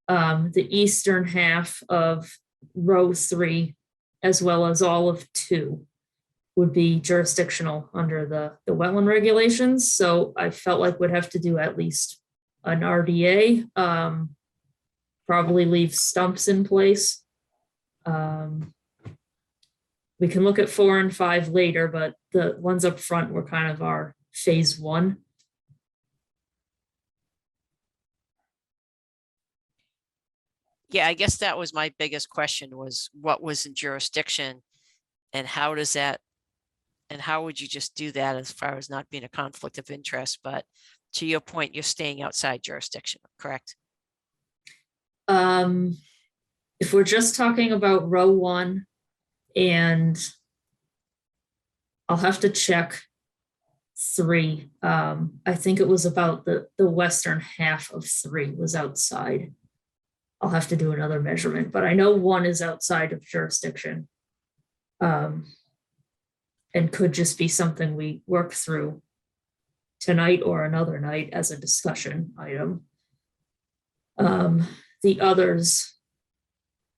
The eastern half of row 3, as well as all of 2, would be jurisdictional under the wetland regulations. So I felt like we'd have to do at least an RDA, probably leave stumps in place. We can look at 4 and 5 later, but the ones up front were kind of our phase 1. Yeah, I guess that was my biggest question, was what was in jurisdiction and how does that, and how would you just do that as far as not being a conflict of interest? But to your point, you're staying outside jurisdiction, correct? If we're just talking about row 1, and I'll have to check 3. I think it was about the western half of 3 was outside. I'll have to do another measurement, but I know one is outside of jurisdiction. And could just be something we work through tonight or another night as a discussion item. The others,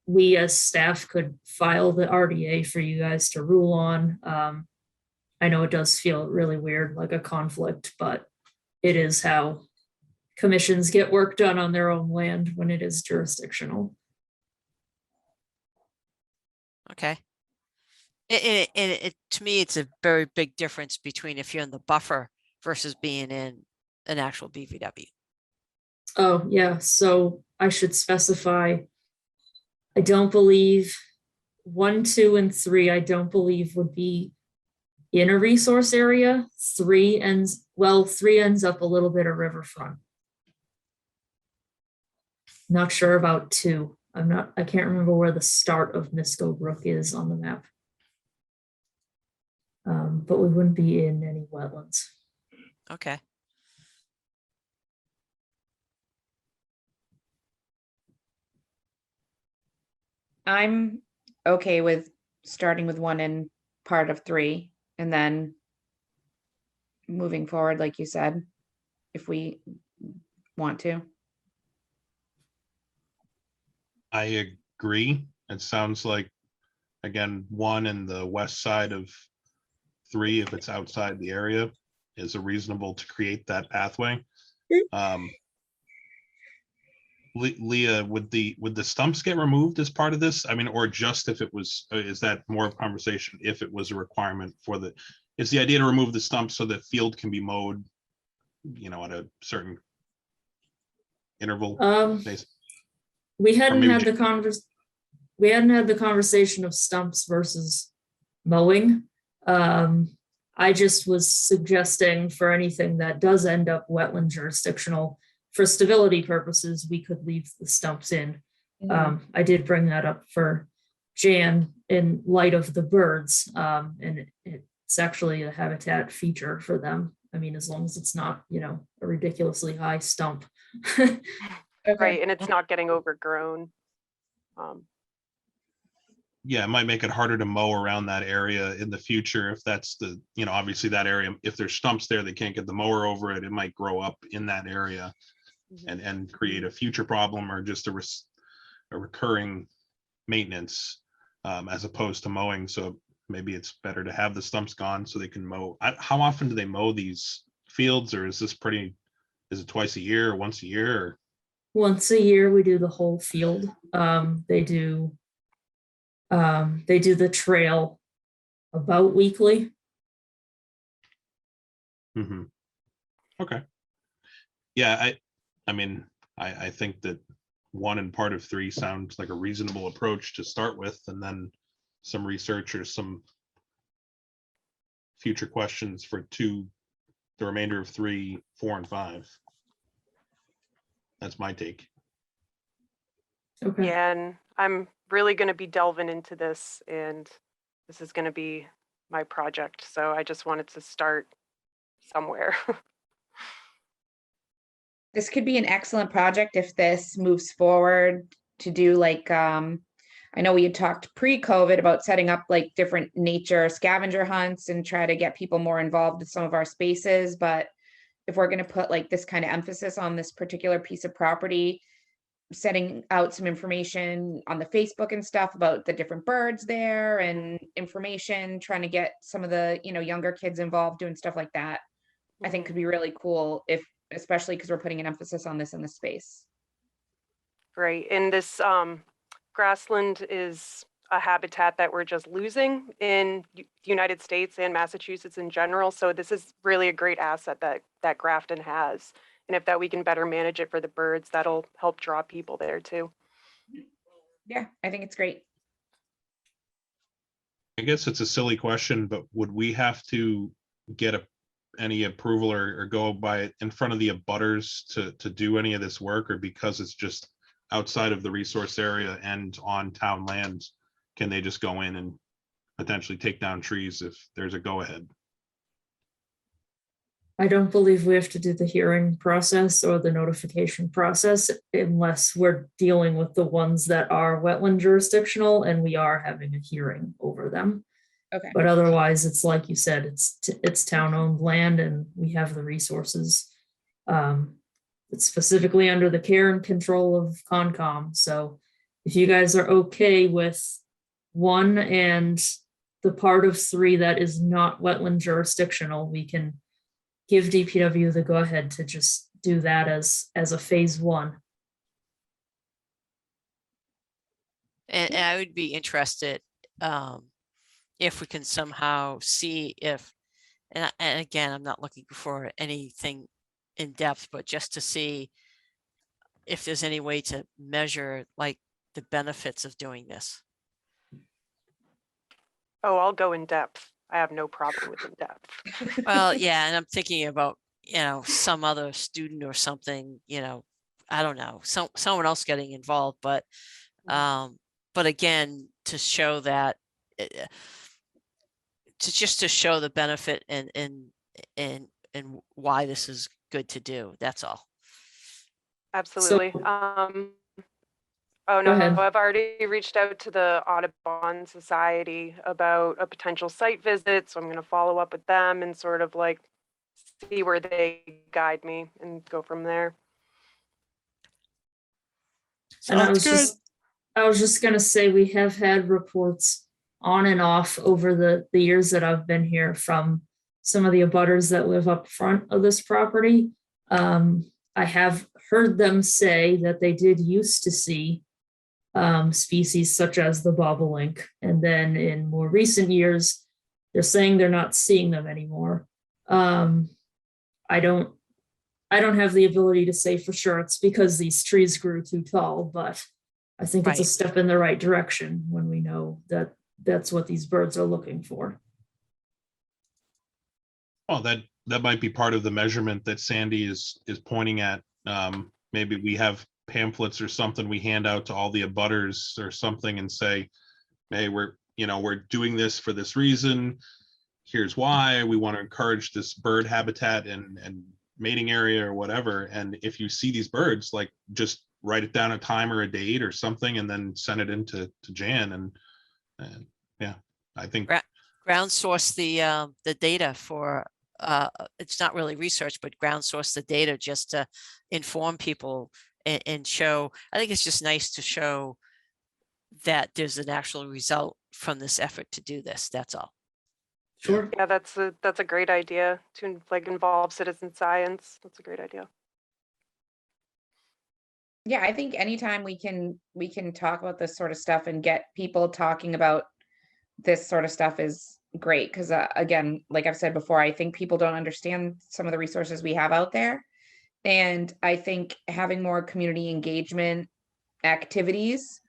we as staff could file the RDA for you guys to rule on. I know it does feel really weird, like a conflict, but it is how commissions get work done on their own land when it is jurisdictional. Okay. To me, it's a very big difference between if you're in the buffer versus being in an actual BVW. Oh, yeah, so I should specify, I don't believe 1, 2, and 3, I don't believe would be in a resource area. 3 ends up a little bit of riverfront. Not sure about 2. I can't remember where the start of Misco Brook is on the map. But we wouldn't be in any wetlands. Okay. I'm okay with starting with 1 and part of 3, and then moving forward, like you said, if we want to. I agree. It sounds like, again, 1 and the west side of 3, if it's outside the area, is a reasonable to create that pathway. Leah, would the stumps get removed as part of this? I mean, or just if it was, is that more of a conversation if it was a requirement for the, is the idea to remove the stumps so that field can be mowed, you know, at a certain interval? We hadn't maybe had the conversation of stumps versus mowing. I just was suggesting for anything that does end up wetland jurisdictional, for stability purposes, we could leave the stumps in. I did bring that up for Jan in light of the birds, and it's actually a habitat feature for them. I mean, as long as it's not, you know, a ridiculously high stump. Right, and it's not getting overgrown. Yeah, it might make it harder to mow around that area in the future if that's the, you know, obviously that area, if there's stumps there, they can't get the mower over it, it might grow up in that area and create a future problem or just a recurring maintenance as opposed to mowing. So maybe it's better to have the stumps gone so they can mow. How often do they mow these fields, or is this is it twice a year or once a year? Or? Once a year, we do the whole field. They do the trail about weekly. Okay. Yeah, I mean, I think that 1 and part of 3 sounds like a reasonable approach to start with, and then some research or some future questions for 2, the remainder of 3, 4, and 5. That's my take. Okay. Yeah, and I'm really going to be delving into this, and this is going to be my project. So I just wanted to start somewhere. This could be an excellent project if this moves forward to do like, I know we had talked pre-COVID about setting up like different nature scavenger hunts and try to get people more involved with some of our spaces. But if we're going to put like this kind of emphasis on this particular piece of property, setting out some information on the Facebook and stuff about the different birds there and information, trying to get some of the, you know, younger kids involved doing stuff like that, I think could be really cool, if especially because we're putting an emphasis on this in the space. Right, and this grassland is a habitat that we're just losing in the United States and Massachusetts in general. So this is really a great asset that Grafton has. And if that we can better manage it for the birds, that'll help draw people there too. Yeah, I think it's great. I guess it's a silly question, but would we have to get any approval or go by it in front of the abutters to do any of this work, or because it's just outside of the resource area and on town land, can they just go in and potentially take down trees if there's a go ahead? I don't believe we have to do the hearing process or the notification process unless we're dealing with the ones that are wetland jurisdictional and we are having a hearing over them. Okay. But otherwise, it's like you said, it's town-owned land and we have the resources. It's specifically under the care and control of Concom. So if you guys are okay with 1 and the part of 3 that is not wetland jurisdictional, we can give DPW the go-ahead to just do that as a phase 1. And I would be interested if we can somehow see if, and again, I'm not looking for anything in depth, but just to see if there's any way to measure like the benefits of doing this. Oh, I'll go in depth. I have no problem with in depth. Well, yeah, and I'm thinking about, some other student or something, I don't know, someone else getting involved, but again, to show that, to show the benefit and why this is good to do. That's all. Absolutely. Oh Go no, ahead. I've already reached out to the Audubon Society about a potential site visit, so I'm going to follow up with them and sort of like see where they guide me and go from there. And I Sounds was just gonna say, we have had reports on and off over the years that I've been here from some of the abutters that live up front of this property. I have heard them say that they did used to see species such as the bobolink, and then in more recent years, they're saying they're not seeing them anymore. I don't have the ability to say for sure it's because these trees grew too tall, but I think it's a Right. step in the right direction when we know that that's what these birds are looking for. Oh, that might be part of the measurement that Sandy is pointing at. Maybe we have pamphlets or something we hand out to all the abutters or something and say, hey, we're doing this for this reason. Here's why. We want to encourage this bird habitat and mating area or whatever. And if you see these birds, like, just write it down, a time or a date or something, and then send it into Jan. And yeah, I think ground source the data for it's not really research, but ground source the data just to inform people and show. I think it's just nice to show that there's an actual result from this effort to do this. That's all. Sure. Yeah, that's a great idea to like involve citizen science. That's a great idea. Yeah, I think anytime we can talk about this sort of stuff and get people talking about this sort of stuff is great, because again, like I've said before, I think people don't understand some of the resources we have out there. And I think having more community engagement activities,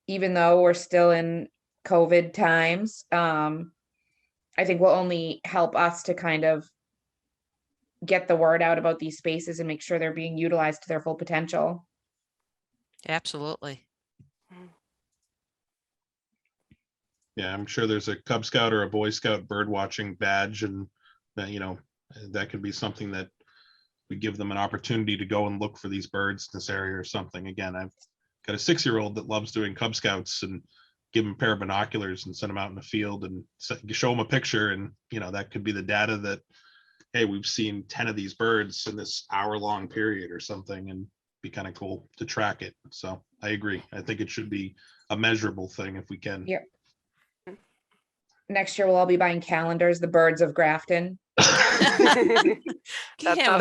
even though we're still in COVID times, I think will only help us to kind of get the word out about these spaces and make sure they're being utilized to their full potential. Absolutely. Yeah, I'm sure there's a Cub Scout or a Boy Scout bird watching badge, and that, that could be something that we give them an opportunity to go and look for these birds in this area or something. Again, I've got a 6-year-old that loves doing Cub Scouts, and give him a pair of binoculars and send him out in the field and show him a picture. And, that could be the data that, hey, we've seen 10 of these birds in this hour-long period or something, and be kind of cool to track it. So I agree. I think it should be a measurable thing if we can. Yeah. Next year we'll all be buying calendars, the birds of Grafton. You can have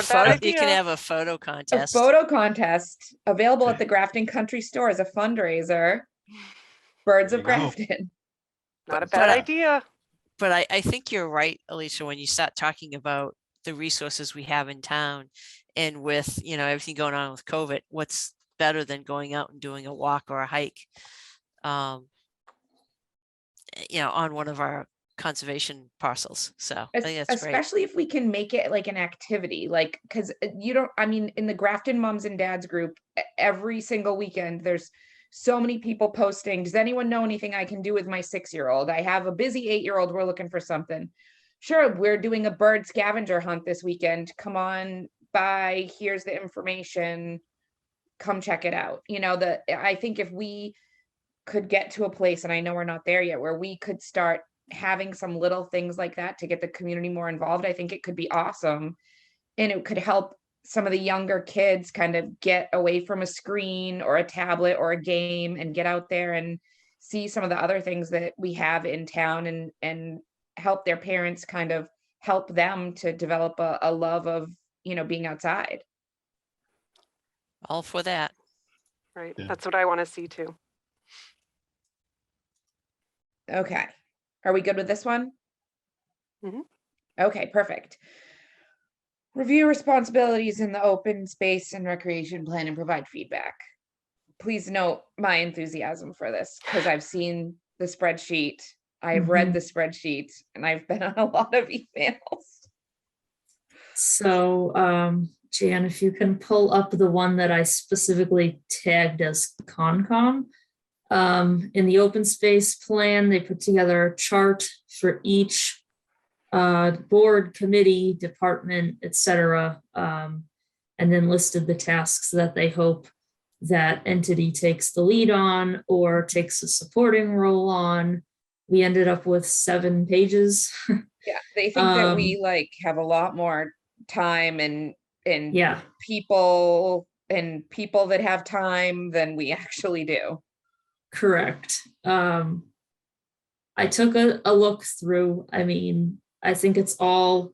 a photo A contest. photo contest available at the Grafton Country Store as a fundraiser. Birds of There you go. Grafton. Not a bad idea. But I think you're right, Alicia, when you start talking about the resources we have in town, and with, everything going on with COVID, what's better than going out and doing a walk or a hike, on one of our conservation parcels. So I think that's great. Especially if we can make it like an activity, like, because in the Grafton Moms and Dads group, every single weekend, there's so many people posting, does anyone know anything I can do with my 6-year-old? I have a busy 8-year-old, we're looking for something. sure, we're doing a bird scavenger hunt this weekend. Come on by, here's the information. Come check it out. I think if we could get to a place, and I know we're not there yet, where we could start having some little things like that to get the community more involved, I think it could be awesome. And it could help some of the younger kids kind of get away from a screen or a tablet or a game and get out there and see some of the other things that we have in town, and help their parents kind of help them to develop a love of, being outside. All for that. Right. Yeah. That's what I want to see too. Okay. Are we good with this one? Mhm. Okay, perfect. Review responsibilities in the open space and recreation plan and provide feedback. Please note my enthusiasm for this, because I've seen the spreadsheet, I've read the spreadsheet, and I've been on a lot of emails. So, Jan, if you can pull up the one that I specifically tagged as Concom. In the open space plan, they put together a chart for each board, committee, department, etc., and then listed the tasks that they hope that entity takes the lead on or takes a supporting role on. We ended up with 7 pages. Yeah, they think that we have a lot more time and Yeah, people that have time than we actually do. correct. I took a look through. I mean, I think it's all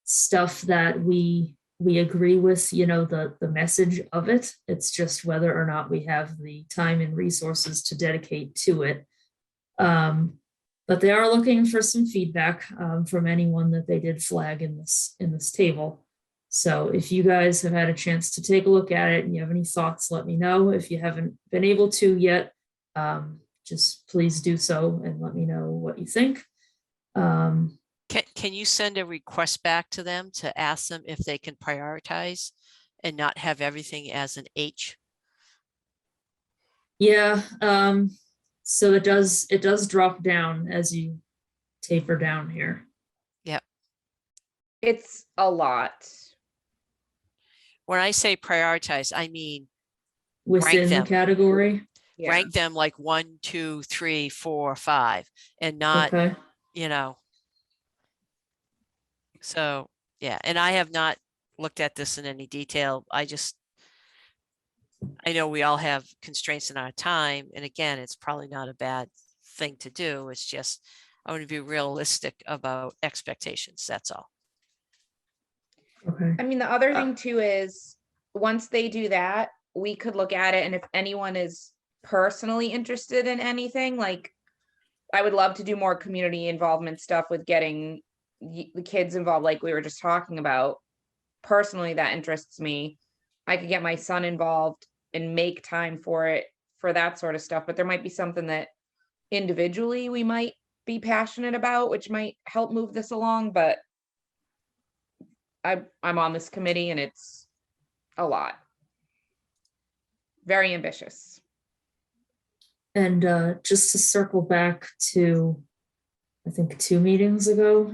stuff that we agree with, the message of it. It's just whether or not we have the time and resources to dedicate to it. But they are looking for some feedback from anyone that they did flag in this table. So if you guys have had a chance to take a look at it and you have any thoughts, let me know. If you haven't been able to yet, just please do so and let me know what you think. Can you send a request back to them to ask them if they can prioritize and not have everything as an H? Yeah, so it does drop down as you taper down here. Yep. It's a lot. When I say prioritize, I mean Within the them. category. Yeah. rank them like 1, 2, 3, 4, 5, and not, Okay. So, yeah, and I have not looked at this in any detail. I know we all have constraints in our time. And again, it's probably not a bad thing to do. It's just, I want to be realistic about expectations. That's all. Okay. I mean, the other thing too is once they do that, we could look at it. And if anyone is personally interested in anything, I would love to do more community involvement stuff with getting the kids involved, like we were just talking about. Personally, that interests me. I could get my son involved and make time for it, for that sort of stuff. But there might be something that individually we might be passionate about, which might help move this along. But I'm on this committee and it's a lot. Very ambitious. And just to circle back to, I think 2 meetings ago,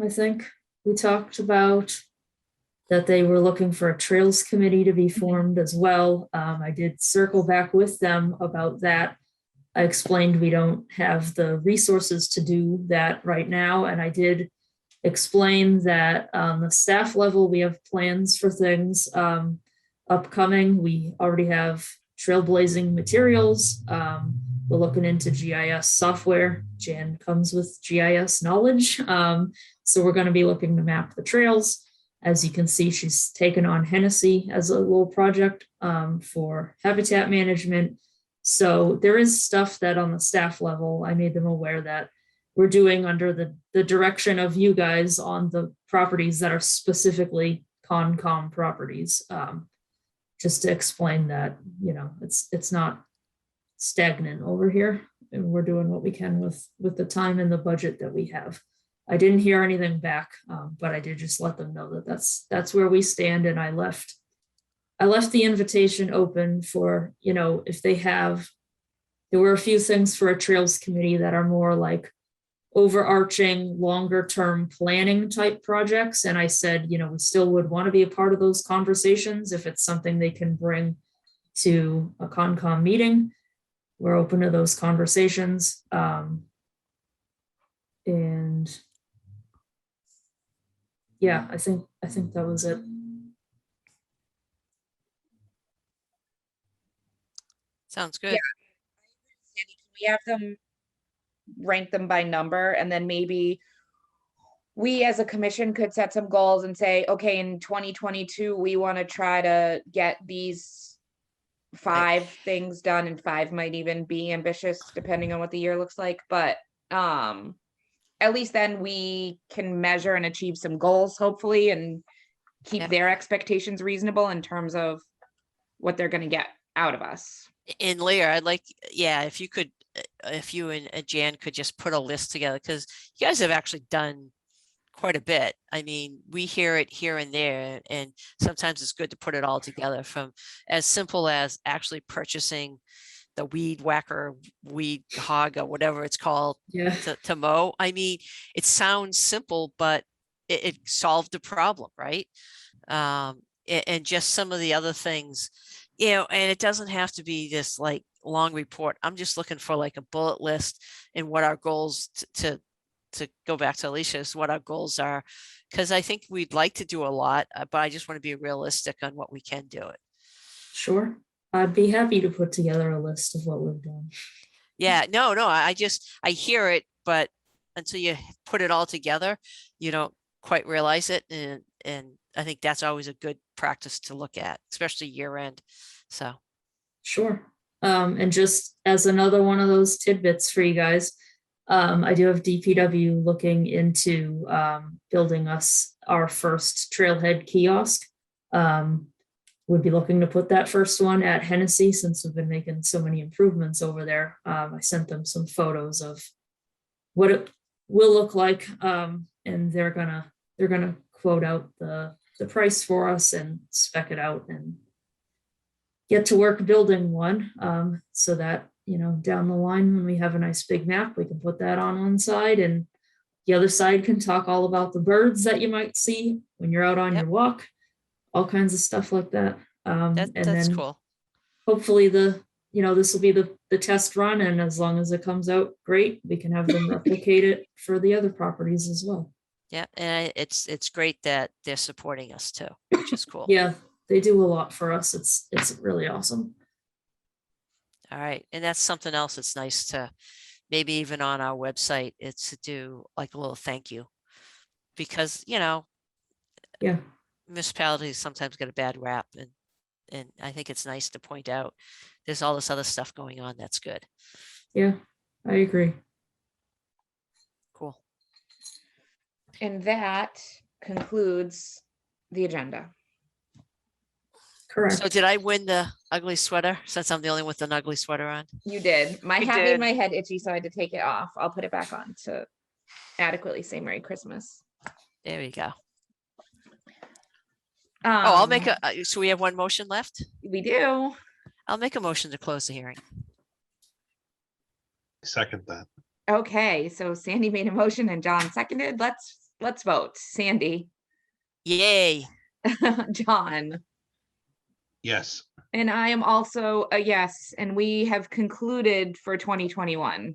we talked about that they were looking for a trails committee to be formed as well. I did circle back with them about that. I explained we don't have the resources to do that right now. And I did explain that on the staff level, we have plans for things upcoming. We already have trailblazing materials. We're looking into GIS software. Jan comes with GIS knowledge. So we're going to be looking to map the trails. As you can see, she's taken on Hennessey as a little project for habitat management. So there is stuff that on the staff level, I made them aware that we're doing under the direction of you guys on the properties that are specifically Concom properties. Just to explain that, it's not stagnant over here, and we're doing what we can with the time and the budget that we have. I didn't hear anything back, but I did just let them know that that's where we stand. And I left the invitation open for, if they have, there were a few things for a trails committee that are more like overarching longer term planning type projects. And I said, you know, we still would want to be a part of those conversations if it's something they can bring to a Concom meeting. We're open to those conversations. And yeah, I think that was it. Sounds good. Yeah. Sandy, can we have them rank them by number, and then maybe we as a commission could set some goals and say, okay, in 2022, we want to try to get these 5 things done, and 5 might even be ambitious depending on what the year looks like. But at least then we can measure and achieve some goals, hopefully, and keep Yep. their expectations reasonable in terms of what they're going to get out of us. And Leah, I'd like, yeah, if you could, if you and Jan could just put a list together, because you guys have actually done quite a bit. I mean, we hear it here and there, and sometimes it's good to put it all together, from as simple as actually purchasing the weed whacker, weed hog, or whatever it's called, Yeah. to mow. I mean, it sounds simple, but it solved the problem, right? And just some of the other things, you know, and it doesn't have to be this like long report. I'm just looking for like a bullet list and what our goals to go back to Alicia's, what our goals are, because I think we'd like to do a lot, but I just want to be realistic on what we can do it. Sure. I'd be happy to put together a list of what we've done. Yeah, no, I hear it, but until you put it all together, you don't quite realize it. And I think that's always a good practice to look at, especially year end. So. Sure. And just as another one of those tidbits for you guys, I do have DPW looking into building us our first Trailhead kiosk. Would be looking to put that first one at Hennessey, since we've been making so many improvements over there. I sent them some photos of what it will look like, and they're gonna quote out the price for us and spec it out and get to work building one, so that, you know, down the line when we have a nice big map, we can put that on one side, and the other side can talk all about the birds that you might see when you're out on Yep. your walk, all kinds of stuff like that. And That's then cool. hopefully this will be the test run, and as long as it comes out great, we can have them replicate it for the other properties as well. Yeah, and it's great that they're supporting us too, which is cool. Yeah, they do a lot for us. It's really awesome. All right, and that's something else that's nice to, maybe even on our website, it's to do like a little thank you, because, you know, Yeah. municipalities sometimes get a bad rap, and I think it's nice to point out there's all this other stuff going on that's good. Yeah, I agree. Cool. And that concludes the agenda. Correct. So did I win the ugly sweater, since I'm the only one with an ugly sweater on? You did. My You hat made did. my head itchy, so I had to take it off. I'll put it back on to adequately say Merry Christmas. There we go. Oh, I'll make Um, so we have one motion left. We do. I'll make a motion to close the hearing. Second that. Okay, so Sandy made a motion and John seconded. Let's vote. Sandy, Yay. John, Yes. and I am also a yes, and we have concluded for 2021.